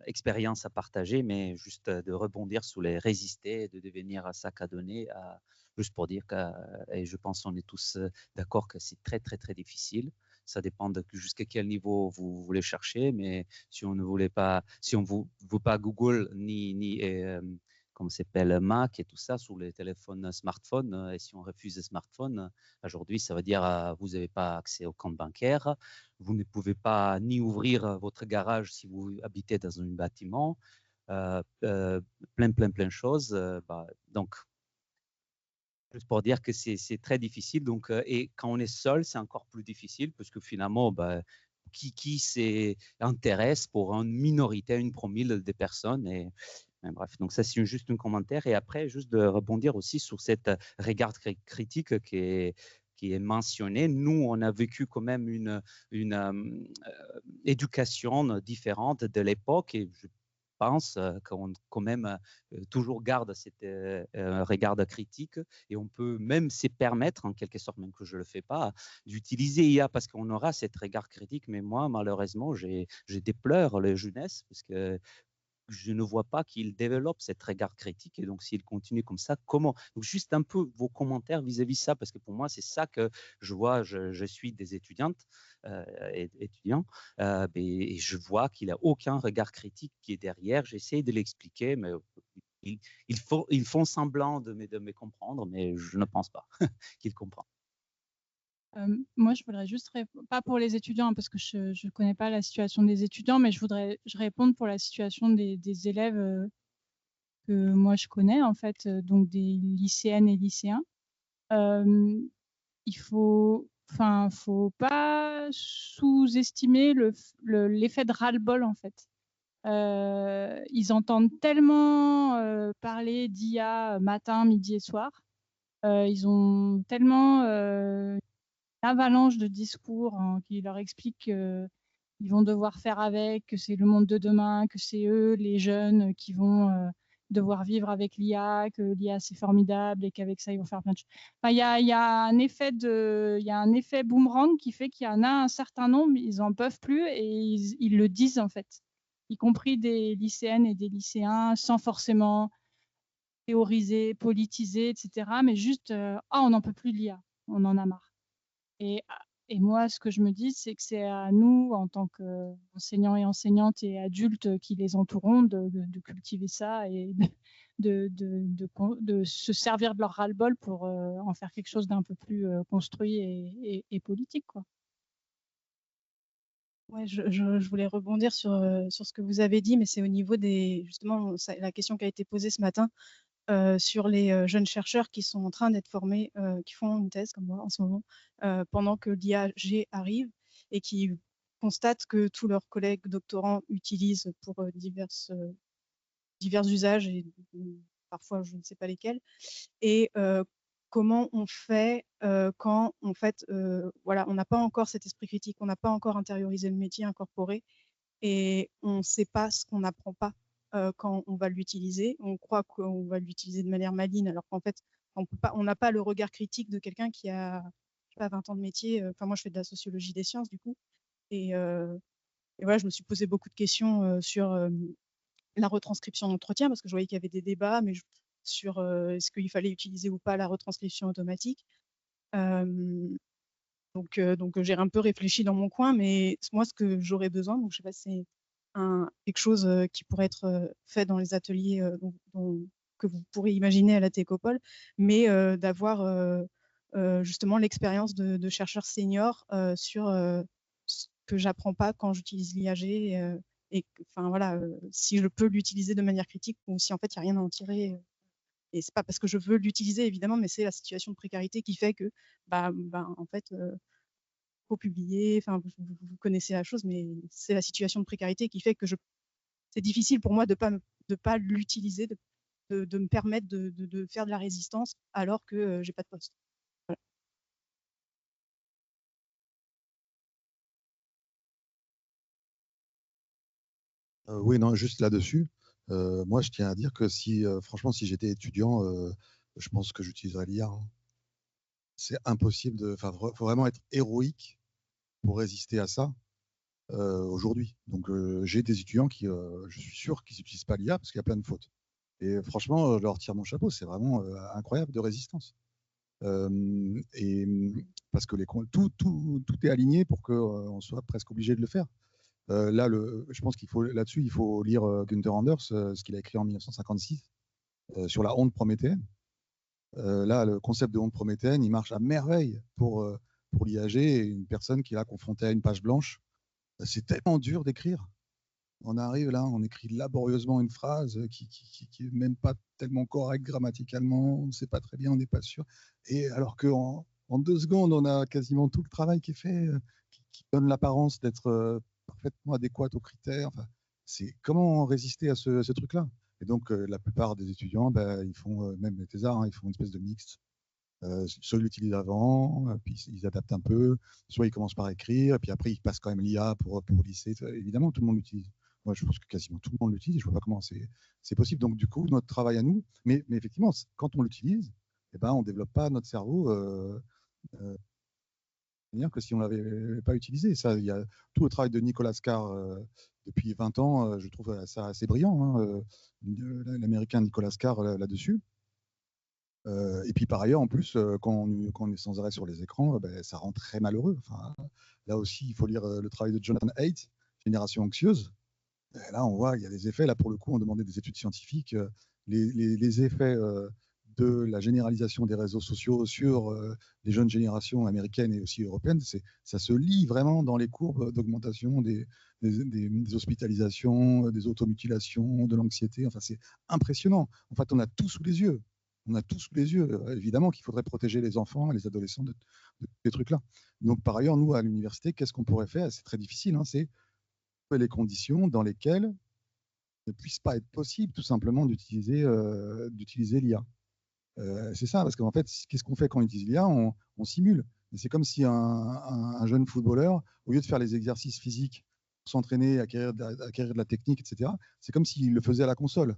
Speaker 19: expérience à partager, mais juste de rebondir sur les résister, de devenir un sac à données, juste pour dire que, et je pense qu'on est tous d'accord que c'est très très très difficile. Ça dépend de jusqu'à quel niveau vous voulez chercher, mais si on ne voulait pas, si on veut pas Google ni comment s'appelle Mac et tout ça sur les téléphones smartphones, et si on refuse les smartphones, aujourd'hui, ça veut dire vous n'avez pas accès au compte bancaire, vous ne pouvez pas ni ouvrir votre garage si vous habitez dans un bâtiment, plein de choses. Donc, juste pour dire que c'est très difficile. Donc, et quand on est seul, c'est encore plus difficile parce que finalement, qui s'intéresse pour une minorité, une promille des personnes bref, donc ça c'est juste un commentaire. Et après, juste de rebondir aussi sur cette regard critique qui est mentionné. Nous, on a vécu quand même une éducation différente de l'époque et je pense qu'on quand même toujours garde cette regard critique et on peut même se permettre, en quelque sorte, même que je ne le fais pas, d'utiliser IA parce qu'on aura cette regard critique. Mais moi, malheureusement, j'ai déplore la jeunesse parce que je ne vois pas qu'il développe cette regard critique. Et donc, s'il continue comme ça, comment? Donc, juste un peu vos commentaires vis-à-vis de ça, parce que pour moi, c'est ça que je vois. Je suis des étudiantes et étudiants, et je vois qu'il n'a aucun regard critique qui est derrière. J'essaie de l'expliquer, mais ils font semblant de me comprendre, mais je ne pense pas qu'ils comprennent.
Speaker 4: Moi, je voudrais juste pas pour les étudiants, parce que je ne connais pas la situation des étudiants, mais je répondre pour la situation des élèves que moi je connais, en fait, donc des lycéennes et lycéens. Il faut pas sous-estimer l'effet de ras-le-bol, en fait. Ils entendent tellement parler d'IA matin, midi et soir. Ils ont tellement avalanche de discours qui leur expliquent qu'ils vont devoir faire avec, que c'est le monde de demain, que c'est eux, les jeunes, qui vont devoir vivre avec l'IA, que l'IA c'est formidable et qu'avec ça ils vont faire plein de choses. Enfin, il y a un effet boomerang qui fait qu'il y en a un certain nombre, ils en peuvent plus et ils le disent en fait, y compris des lycéennes et des lycéens, sans forcément théoriser, politiser, etc. Mais juste, on n'en peut plus de l'IA, on en a marre. Et moi, ce que je me dis, c'est que c'est à nous, en tant qu'enseignants et enseignantes et adultes qui les entourons, de cultiver ça et de se servir de leur ras-le-bol pour en faire quelque chose d'un peu plus construit et politique, quoi.
Speaker 20: Ouais, je voulais rebondir sur ce que vous avez dit, mais c'est au niveau justement, la question qui a été posée ce matin. Sur les jeunes chercheurs qui sont en train d'être formés, qui font une thèse comme moi en ce moment, pendant que l'IAG arrive et qui constatent que tous leurs collègues doctorants utilisent pour divers usages et parfois je ne sais pas lesquels. Et comment on fait quand en fait, voilà, on n'a pas encore cet esprit critique, on n'a pas encore intériorisé le métier, incorporé, et on ne sait pas ce qu'on n'apprend pas quand on va l'utiliser. On croit qu'on va l'utiliser de manière maligne, alors qu'en fait, on n'a pas le regard critique de quelqu'un qui a, je sais pas, 20 ans de métier. Enfin, moi, je fais de la sociologie des sciences, du coup. Et voilà, je me suis posé beaucoup de questions sur la retranscription d'entretien, parce que je voyais qu'il y avait des débats, mais sur est-ce qu'il fallait utiliser ou pas la retranscription automatique. Donc j'ai un peu réfléchi dans mon coin, mais moi, ce que j'aurais besoin, donc je sais pas si c'est quelque chose qui pourrait être fait dans les ateliers que vous pourrez imaginer à la Técopole, mais d'avoir justement l'expérience de chercheurs seniors sur ce que j'apprends pas quand j'utilise l'IAG, et enfin voilà, si je peux l'utiliser de manière critique ou si en fait il n'y a rien à en tirer. Et c'est pas parce que je veux l'utiliser évidemment, mais c'est la situation de précarité qui fait que en fait faut publier. Enfin, vous connaissez la chose, mais c'est la situation de précarité qui fait que c'est difficile pour moi de pas l'utiliser, de me permettre de faire de la résistance alors que j'ai pas de poste. Voilà.
Speaker 3: Oui, non, juste là-dessus. Moi, je tiens à dire que franchement, si j'étais étudiant, je pense que j'utiliserais l'IA. Hein. C'est impossible il faut vraiment être héroïque pour résister à ça aujourd'hui. Donc, j'ai des étudiants qui, je suis sûr qu'ils n'utilisent pas l'IA parce qu'il y a plein de fautes. Et franchement, je leur tire mon chapeau. C'est vraiment incroyable de résistance. Et parce que tout est aligné pour qu'on soit presque obligé de le faire. Là, je pense là-dessus, il faut lire Günther Anders, ce qu'il a écrit en 1956 sur la honte prométhéenne. Là, le concept de honte prométhéenne, il marche à merveille pour l'IAG, et une personne qui est là confrontée à une page blanche. C'est tellement dur d'écrire. On arrive là, on écrit laborieusement une phrase qui n'est même pas tellement correcte grammaticalement, on ne sait pas très bien, on n'est pas sûr. Et alors qu'en 2 secondes, on a quasiment tout le travail qui est fait, qui donne l'apparence d'être parfaitement adéquate aux critères. Enfin, c'est comment résister à ce truc-là. Et donc, la plupart des étudiants, ils font, même les thésards, hein, ils font une espèce de mixte. Soit ils l'utilisent avant, puis ils adaptent un peu, soit ils commencent par écrire, et puis après ils passent quand même l'IA pour lisser. Évidemment, tout le monde l'utilise. Moi, je pense que quasiment tout le monde l'utilise. Je ne vois pas comment c'est possible. Donc, du coup, notre travail à nous, mais effectivement, quand on l'utilise, on ne développe pas notre cerveau que si on ne l'avait pas utilisé. Ça, il y a tout le travail de Nicolas Carr depuis 20 ans, je trouve ça assez brillant, hein, l'américain Nicolas Carr là-dessus. Et puis par ailleurs, en plus, quand on est sans arrêt sur les écrans, ça rend très malheureux. Enfin, là aussi, il faut lire le travail de Jonathan Haidt, Génération anxieuse. Et là, on voit qu'il y a des effets. Là, pour le coup, on demandait des études scientifiques. Les effets de la généralisation des réseaux sociaux sur les jeunes générations américaines et aussi européennes, ça se lit vraiment dans les courbes d'augmentation des hospitalisations, des automutilations, de l'anxiété. Enfin, c'est impressionnant. En fait, on a tout sous les yeux. On a tout sous les yeux. Évidemment qu'il faudrait protéger les enfants et les adolescents de ces trucs-là. Donc, par ailleurs, nous, à l'université, qu'est-ce qu'on pourrait faire? C'est très difficile. Hein, c'est les conditions dans lesquelles il ne puisse pas être possible, tout simplement, d'utiliser l'IA. C'est ça, parce qu'en fait, qu'est-ce qu'on fait quand on utilise l'IA? On simule. Et c'est comme si un jeune footballeur, au lieu de faire les exercices physiques pour s'entraîner, acquérir de la technique, etc., c'est comme s'il le faisait à la console.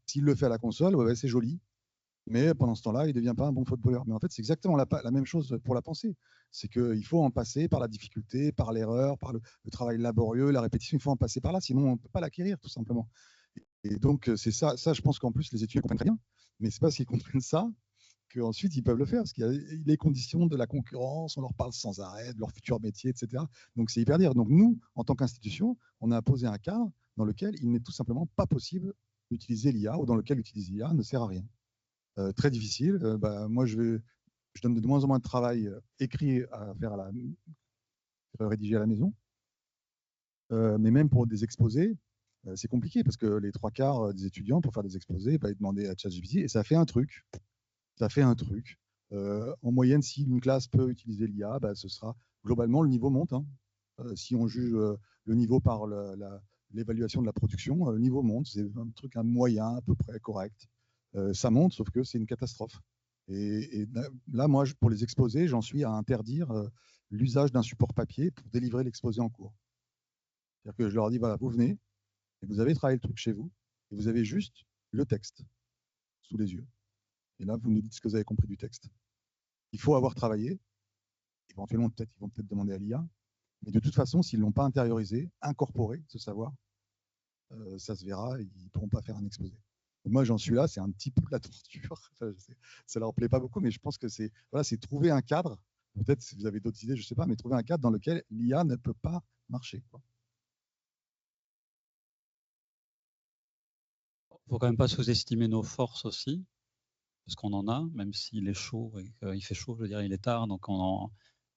Speaker 3: S'il le fait à la console, c'est joli. Mais pendant ce temps-là, il ne devient pas un bon footballeur. Mais en fait, c'est exactement la même chose pour la pensée. C'est qu'il faut en passer par la difficulté, par l'erreur, par le travail laborieux, la répétition. Il faut en passer par là, sinon on ne peut pas l'acquérir, tout simplement. Et donc, c'est ça. Ça, je pense qu'en plus, les étudiants comprennent très bien. Mais c'est parce qu'ils comprennent ça qu'ensuite, ils peuvent le faire. Parce qu'il y a les conditions de la concurrence, on leur parle sans arrêt de leur futur métier, etc. Donc, c'est hyper dur. Donc, nous, en tant qu'institution, on a posé un cadre dans lequel il n'est tout simplement pas possible d'utiliser l'IA ou dans lequel utiliser l'IA ne sert à rien. Très difficile. Moi, je donne de moins en moins de travail écrit à faire rédiger à la maison. Mais même pour des exposés, c'est compliqué parce que les 3/4 des étudiants, pour faire des exposés, ils demandaient à ChatGPT et ça fait un truc. Ça fait un truc. En moyenne, si une classe peut utiliser l'IA, ce sera globalement le niveau monte. Hein. Si on juge le niveau par l'évaluation de la production, le niveau monte. C'est un truc moyen, à peu près correct. Ça monte, sauf que c'est une catastrophe. Et là, moi, pour les exposés, j'en suis à interdire l'usage d'un support papier pour délivrer l'exposé en cours. C'est-à-dire que je leur dis, voilà, vous venez, et vous avez travaillé le truc chez vous, et vous avez juste le texte sous les yeux. Et là, vous nous dites ce que vous avez compris du texte. Il faut avoir travaillé, éventuellement, ils vont peut-être demander à l'IA, mais de toute façon, s'ils ne l'ont pas intériorisé, incorporé, ce savoir, ça se verra, ils ne pourront pas faire un exposé. Et moi, j'en suis là, c'est un petit peu de la torture. Enfin, ça leur plaît pas beaucoup, mais je pense que c'est trouver un cadre. Peut-être si vous avez d'autres idées, je ne sais pas, mais trouver un cadre dans lequel l'IA ne peut pas marcher, quoi.
Speaker 5: Faut quand même pas sous-estimer nos forces aussi, parce qu'on en a, même s'il est chaud et qu'il fait chaud, je veux dire, il est tard, donc on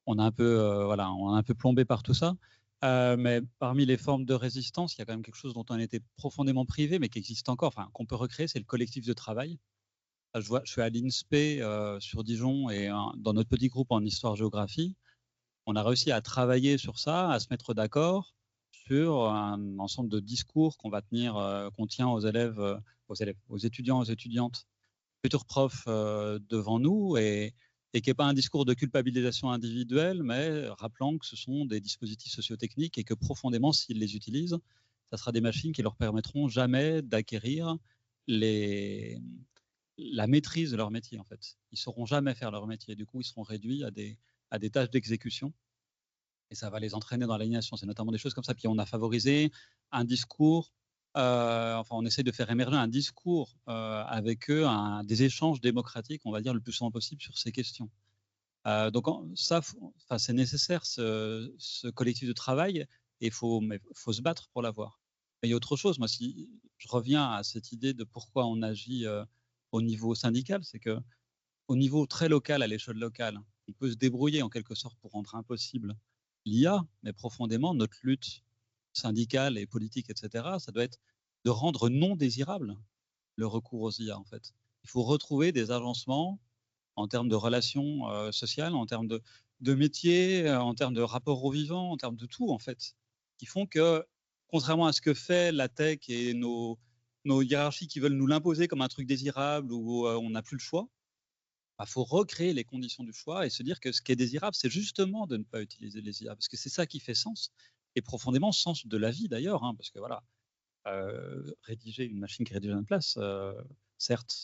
Speaker 5: a un peu, voilà, on a un peu plombé par tout ça. Mais parmi les formes de résistance, il y a quand même quelque chose dont on a été profondément privé, mais qui existe encore, enfin, qu'on peut recréer, c'est le collectif de travail. Là, je suis à l'INSPE sur Dijon et dans notre petit groupe en histoire-géographie, on a réussi à travailler sur ça, à se mettre d'accord sur un ensemble de discours qu'on va tenir, qu'on tient aux élèves, aux étudiants, aux étudiantes, futurs profs devant nous, et qui n'est pas un discours de culpabilisation individuelle, mais rappelant que ce sont des dispositifs sociotechniques et que profondément, s'ils les utilisent, ça sera des machines qui leur permettront jamais d'acquérir la maîtrise de leur métier, en fait. Ils ne sauront jamais faire leur métier. Du coup, ils seront réduits à des tâches d'exécution. Et ça va les entraîner dans l'aliénation. C'est notamment des choses comme ça. Puis on a favorisé un discours, enfin on essaie de faire émerger un discours avec eux, des échanges démocratiques, on va dire, le plus souvent possible sur ces questions. Donc ça, c'est nécessaire, ce collectif de travail, et il faut se battre pour l'avoir. Mais il y a autre chose. Moi, si je reviens à cette idée de pourquoi on agit au niveau syndical, c'est que au niveau très local, à l'échelle locale, on peut se débrouiller en quelque sorte pour rendre impossible l'IA, mais profondément, notre lutte syndicale et politique, etc., ça doit être de rendre non désirable le recours aux IA, en fait. Il faut retrouver des agencements en termes de relations sociales, en termes de métiers, en termes de rapport au vivant, en termes de tout, en fait, qui font que, contrairement à ce que fait la tech et nos hiérarchies qui veulent nous l'imposer comme un truc désirable où on n'a plus le choix, il faut recréer les conditions du choix et se dire que ce qui est désirable, c'est justement de ne pas utiliser les IA, parce que c'est ça qui fait sens, et profondément sens de la vie d'ailleurs, hein, parce que voilà, rédiger une machine qui rédige à notre place, certes,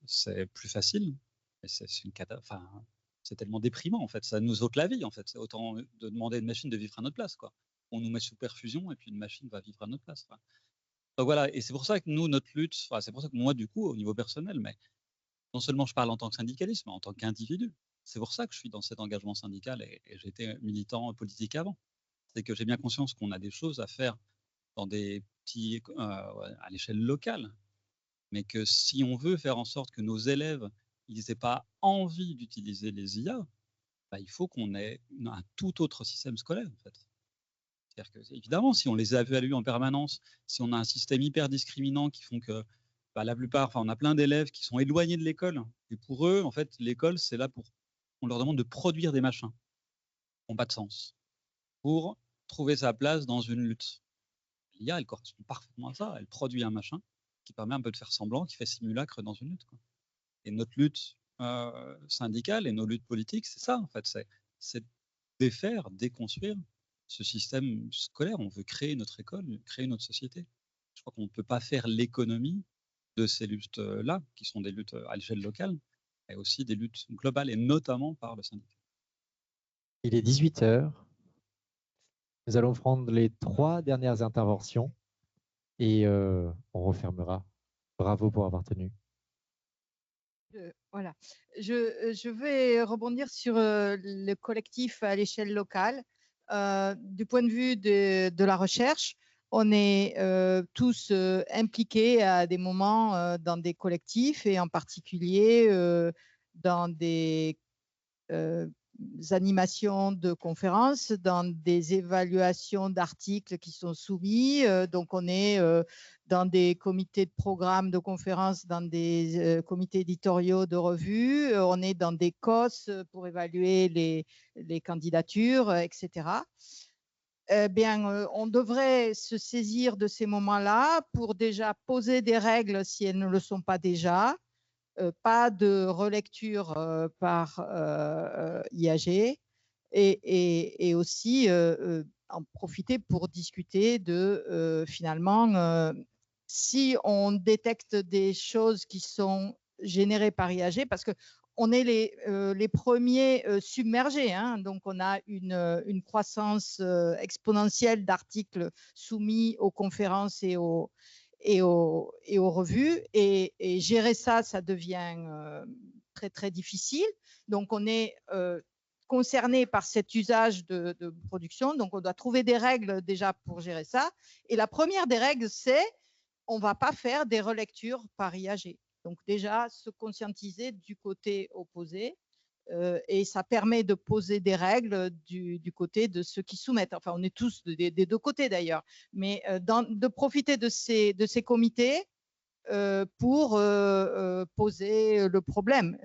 Speaker 5: c'est plus facile, mais c'est tellement déprimant en fait, ça nous ôte la vie en fait, c'est autant de demander à une machine de vivre à notre place, quoi. On nous met sous perfusion et puis une machine va vivre à notre place. Donc voilà, et c'est pour ça que nous, notre lutte, c'est pour ça que moi du coup, au niveau personnel, mais non seulement je parle en tant que syndicaliste, mais en tant qu'individu. C'est pour ça que je suis dans cet engagement syndical et j'étais militant politique avant. C'est que j'ai bien conscience qu'on a des choses à faire dans des petits, à l'échelle locale, mais que si on veut faire en sorte que nos élèves n'aient pas envie d'utiliser les IA, il faut qu'on ait un tout autre système scolaire, en fait. C'est-à-dire que, évidemment, si on les évalue en permanence, si on a un système hyper discriminant qui font que la plupart, on a plein d'élèves qui sont éloignés de l'école. Et pour eux, en fait, l'école, c'est là on leur demande de produire des machins qui n'ont pas de sens pour trouver sa place dans une lutte. L'IA, elle correspond parfaitement à ça. Elle produit un machin qui permet un peu de faire semblant, qui fait simulacre dans une lutte, quoi. Et notre lutte syndicale et nos luttes politiques, c'est ça, en fait. C'est défaire, déconstruire ce système scolaire. On veut créer notre école, créer notre société. Je crois qu'on ne peut pas faire l'économie de ces luttes-là, qui sont des luttes à l'échelle locale, et aussi des luttes globales, et notamment par le syndicat.
Speaker 2: Il est 18h. Nous allons prendre les 3 dernières interventions et on refermera. Bravo pour avoir tenu.
Speaker 7: Voilà. Je vais rebondir sur le collectif à l'échelle locale. Du point de vue de la recherche, on est tous impliqués à des moments dans des collectifs et en particulier dans des animations de conférences, dans des évaluations d'articles qui sont soumis. Donc, on est dans des comités de programme de conférences, dans des comités éditoriaux de revues. On est dans des COS pour évaluer les candidatures, etc. On devrait se saisir de ces moments-là pour déjà poser des règles si elles ne le sont pas déjà, pas de relecture par IAG et aussi en profiter pour discuter de finalement si on détecte des choses qui sont générées par IAG, parce que on est les premiers submergés, hein, donc on a une croissance exponentielle d'articles soumis aux conférences et aux revues, et gérer ça devient très très difficile. Donc on est concerné par cet usage de production, donc on doit trouver des règles déjà pour gérer ça. Et la première des règles, c'est on ne va pas faire des relectures par IAG. Donc déjà, se conscientiser du côté opposé, et ça permet de poser des règles du côté de ceux qui soumettent. Enfin, on est tous des deux côtés d'ailleurs, mais de profiter de ces comités pour poser le problème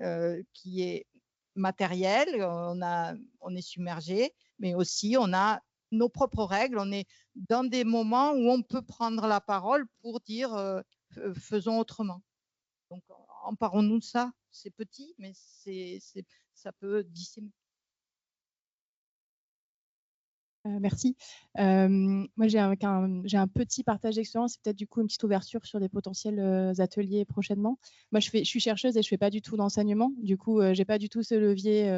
Speaker 7: qui est matériel. On est submergé, mais aussi on a nos propres règles. On est dans des moments où on peut prendre la parole pour dire faisons autrement. Donc, emparons-nous de ça. C'est petit, mais ça peut disséminer.
Speaker 20: Merci. Moi, j'ai un petit partage d'expérience, c'est peut-être du coup une petite ouverture sur des potentiels ateliers prochainement. Moi, je suis chercheuse et je ne fais pas du tout d'enseignement. Du coup, je n'ai pas du tout ce levier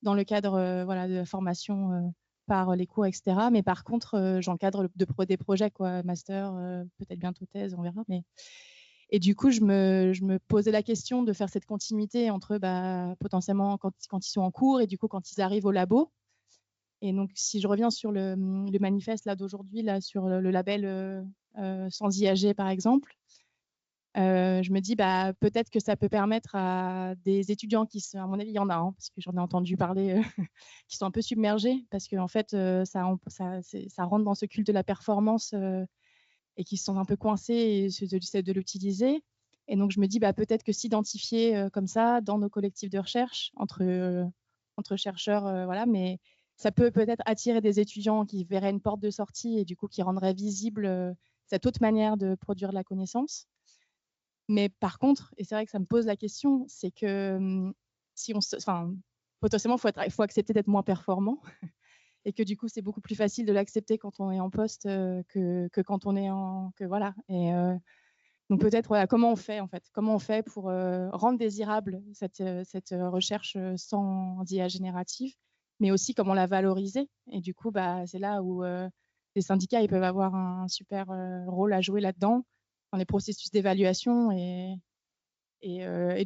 Speaker 20: dans le cadre voilà, de la formation par les cours, etc. Mais par contre, j'encadre des projets, quoi, master, peut-être bientôt thèse, on verra. Et du coup, je me posais la question de faire cette continuité entre potentiellement quand ils sont en cours et du coup quand ils arrivent au labo. Et donc, si je reviens sur le manifeste d'aujourd'hui, sur le label sans IAG, par exemple, je me dis peut-être que ça peut permettre à des étudiants à mon avis, il y en a, hein, parce que j'en ai entendu parler, qui sont un peu submergés, parce qu'en fait, ça rentre dans ce culte de la performance et qui sont un peu coincés et essaient de l'utiliser. Et donc, je me dis peut-être que s'identifier comme ça dans nos collectifs de recherche entre chercheurs, voilà, mais ça peut peut-être attirer des étudiants qui verraient une porte de sortie et du coup qui rendraient visible cette autre manière de produire de la connaissance. Mais par contre, et c'est vrai que ça me pose la question, c'est que potentiellement, il faut accepter d'être moins performant et que du coup, c'est beaucoup plus facile de l'accepter quand on est en poste que quand on est voilà. Et donc peut-être, voilà, comment on fait en fait? Comment on fait pour rendre désirable cette recherche sans IA générative, mais aussi comment la valoriser? Et du coup, c'est là où les syndicats ils peuvent avoir un super rôle à jouer là-dedans, dans les processus d'évaluation et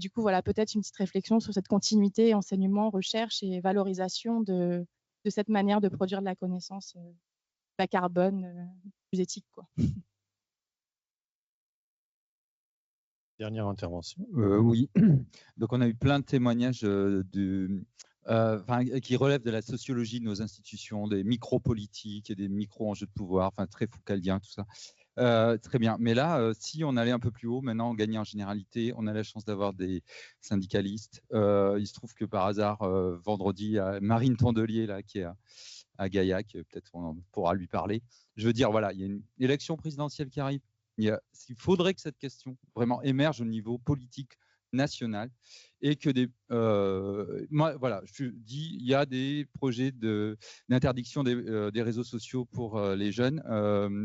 Speaker 20: du coup, voilà, peut-être une petite réflexion sur cette continuité enseignement, recherche et valorisation de cette manière de produire de la connaissance bas carbone, plus éthique, quoi.
Speaker 17: Dernière intervention.
Speaker 21: Oui, donc on a eu plein de témoignages qui relèvent de la sociologie de nos institutions, des micro-politiques et des micro-enjeux de pouvoir, enfin très foucaldien, tout ça. Très bien, mais là, si on allait un peu plus haut, maintenant on gagnait en généralité, on a la chance d'avoir des syndicalistes. Il se trouve que par hasard, vendredi, il y a Marine Tondelier là, qui est à Gaillac, peut-être on pourra lui parler. Je veux dire, voilà, il y a une élection présidentielle qui arrive. Il faudrait que cette question vraiment émerge au niveau politique national et que moi, voilà, je dis, il y a des projets d'interdiction des réseaux sociaux pour les jeunes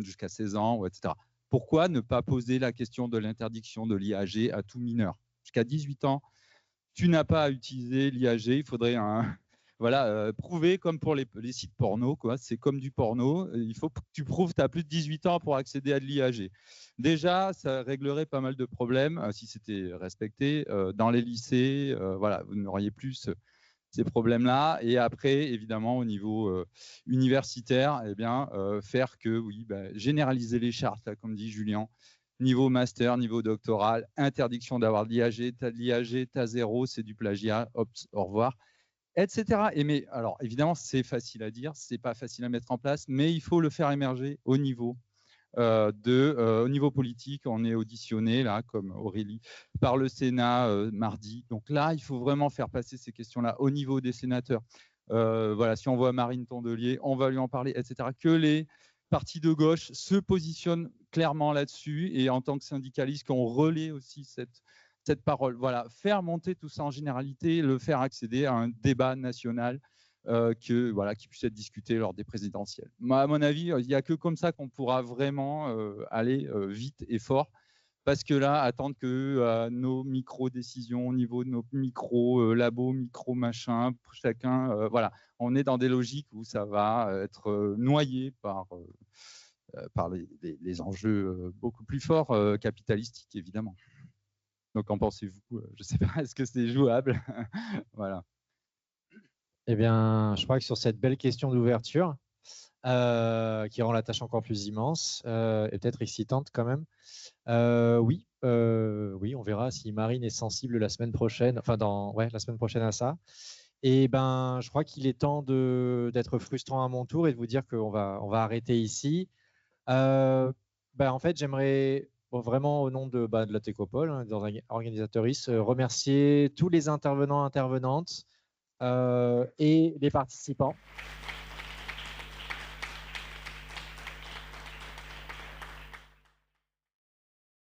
Speaker 21: jusqu'à 16 ans, etc. Pourquoi ne pas poser la question de l'interdiction de l'IAG à tout mineur? Jusqu'à 18 ans, tu n'as pas à utiliser l'IAG, il faudrait prouver comme pour les sites porno, quoi. C'est comme du porno. Il faut que tu prouves que tu as plus de 18 ans pour accéder à de l'IAG. Déjà, ça réglerait pas mal de problèmes si c'était respecté. Dans les lycées, voilà, vous n'auriez plus ces problèmes-là. Et après, évidemment, au niveau universitaire, eh bien, faire que, généraliser les chartes, là, comme dit Julien, niveau master, niveau doctoral, interdiction d'avoir de l'IAG. Tu as de l'IAG, tu as 0, c'est du plagiat, hop, au revoir. Etc. Mais alors évidemment, c'est facile à dire, c'est pas facile à mettre en place, mais il faut le faire émerger au niveau au niveau politique. On est auditionné là, comme Aurélie, par le Sénat mardi. Donc là, il faut vraiment faire passer ces questions-là au niveau des sénateurs. Voilà, si on voit Marine Tondelier, on va lui en parler, etc. Que les partis de gauche se positionnent clairement là-dessus et en tant que syndicalistes, qu'on relaie aussi cette parole. Voilà, faire monter tout ça en généralité, le faire accéder à un débat national qui puisse être discuté lors des présidentielles. Moi, à mon avis, il n'y a que comme ça qu'on pourra vraiment aller vite et fort. Parce que là, attendre que nos micro-décisions au niveau de nos micro-labos, micro-machins, chacun, voilà, on est dans des logiques où ça va être noyé par les enjeux beaucoup plus forts, capitalistiques, évidemment. Donc, qu'en pensez-vous? Je ne sais pas, est-ce que c'est jouable? Voilà.
Speaker 2: Eh bien, je crois que sur cette belle question d'ouverture, qui rend la tâche encore plus immense et peut-être excitante quand même, oui, on verra si Marine est sensible la semaine prochaine, la semaine prochaine à ça. Et ben, je crois qu'il est temps d'être frustrant à mon tour et de vous dire qu'on va arrêter ici. En fait, j'aimerais vraiment au nom de la Técopole, hein, des organisatrices, remercier tous les intervenants, intervenantes et les participants.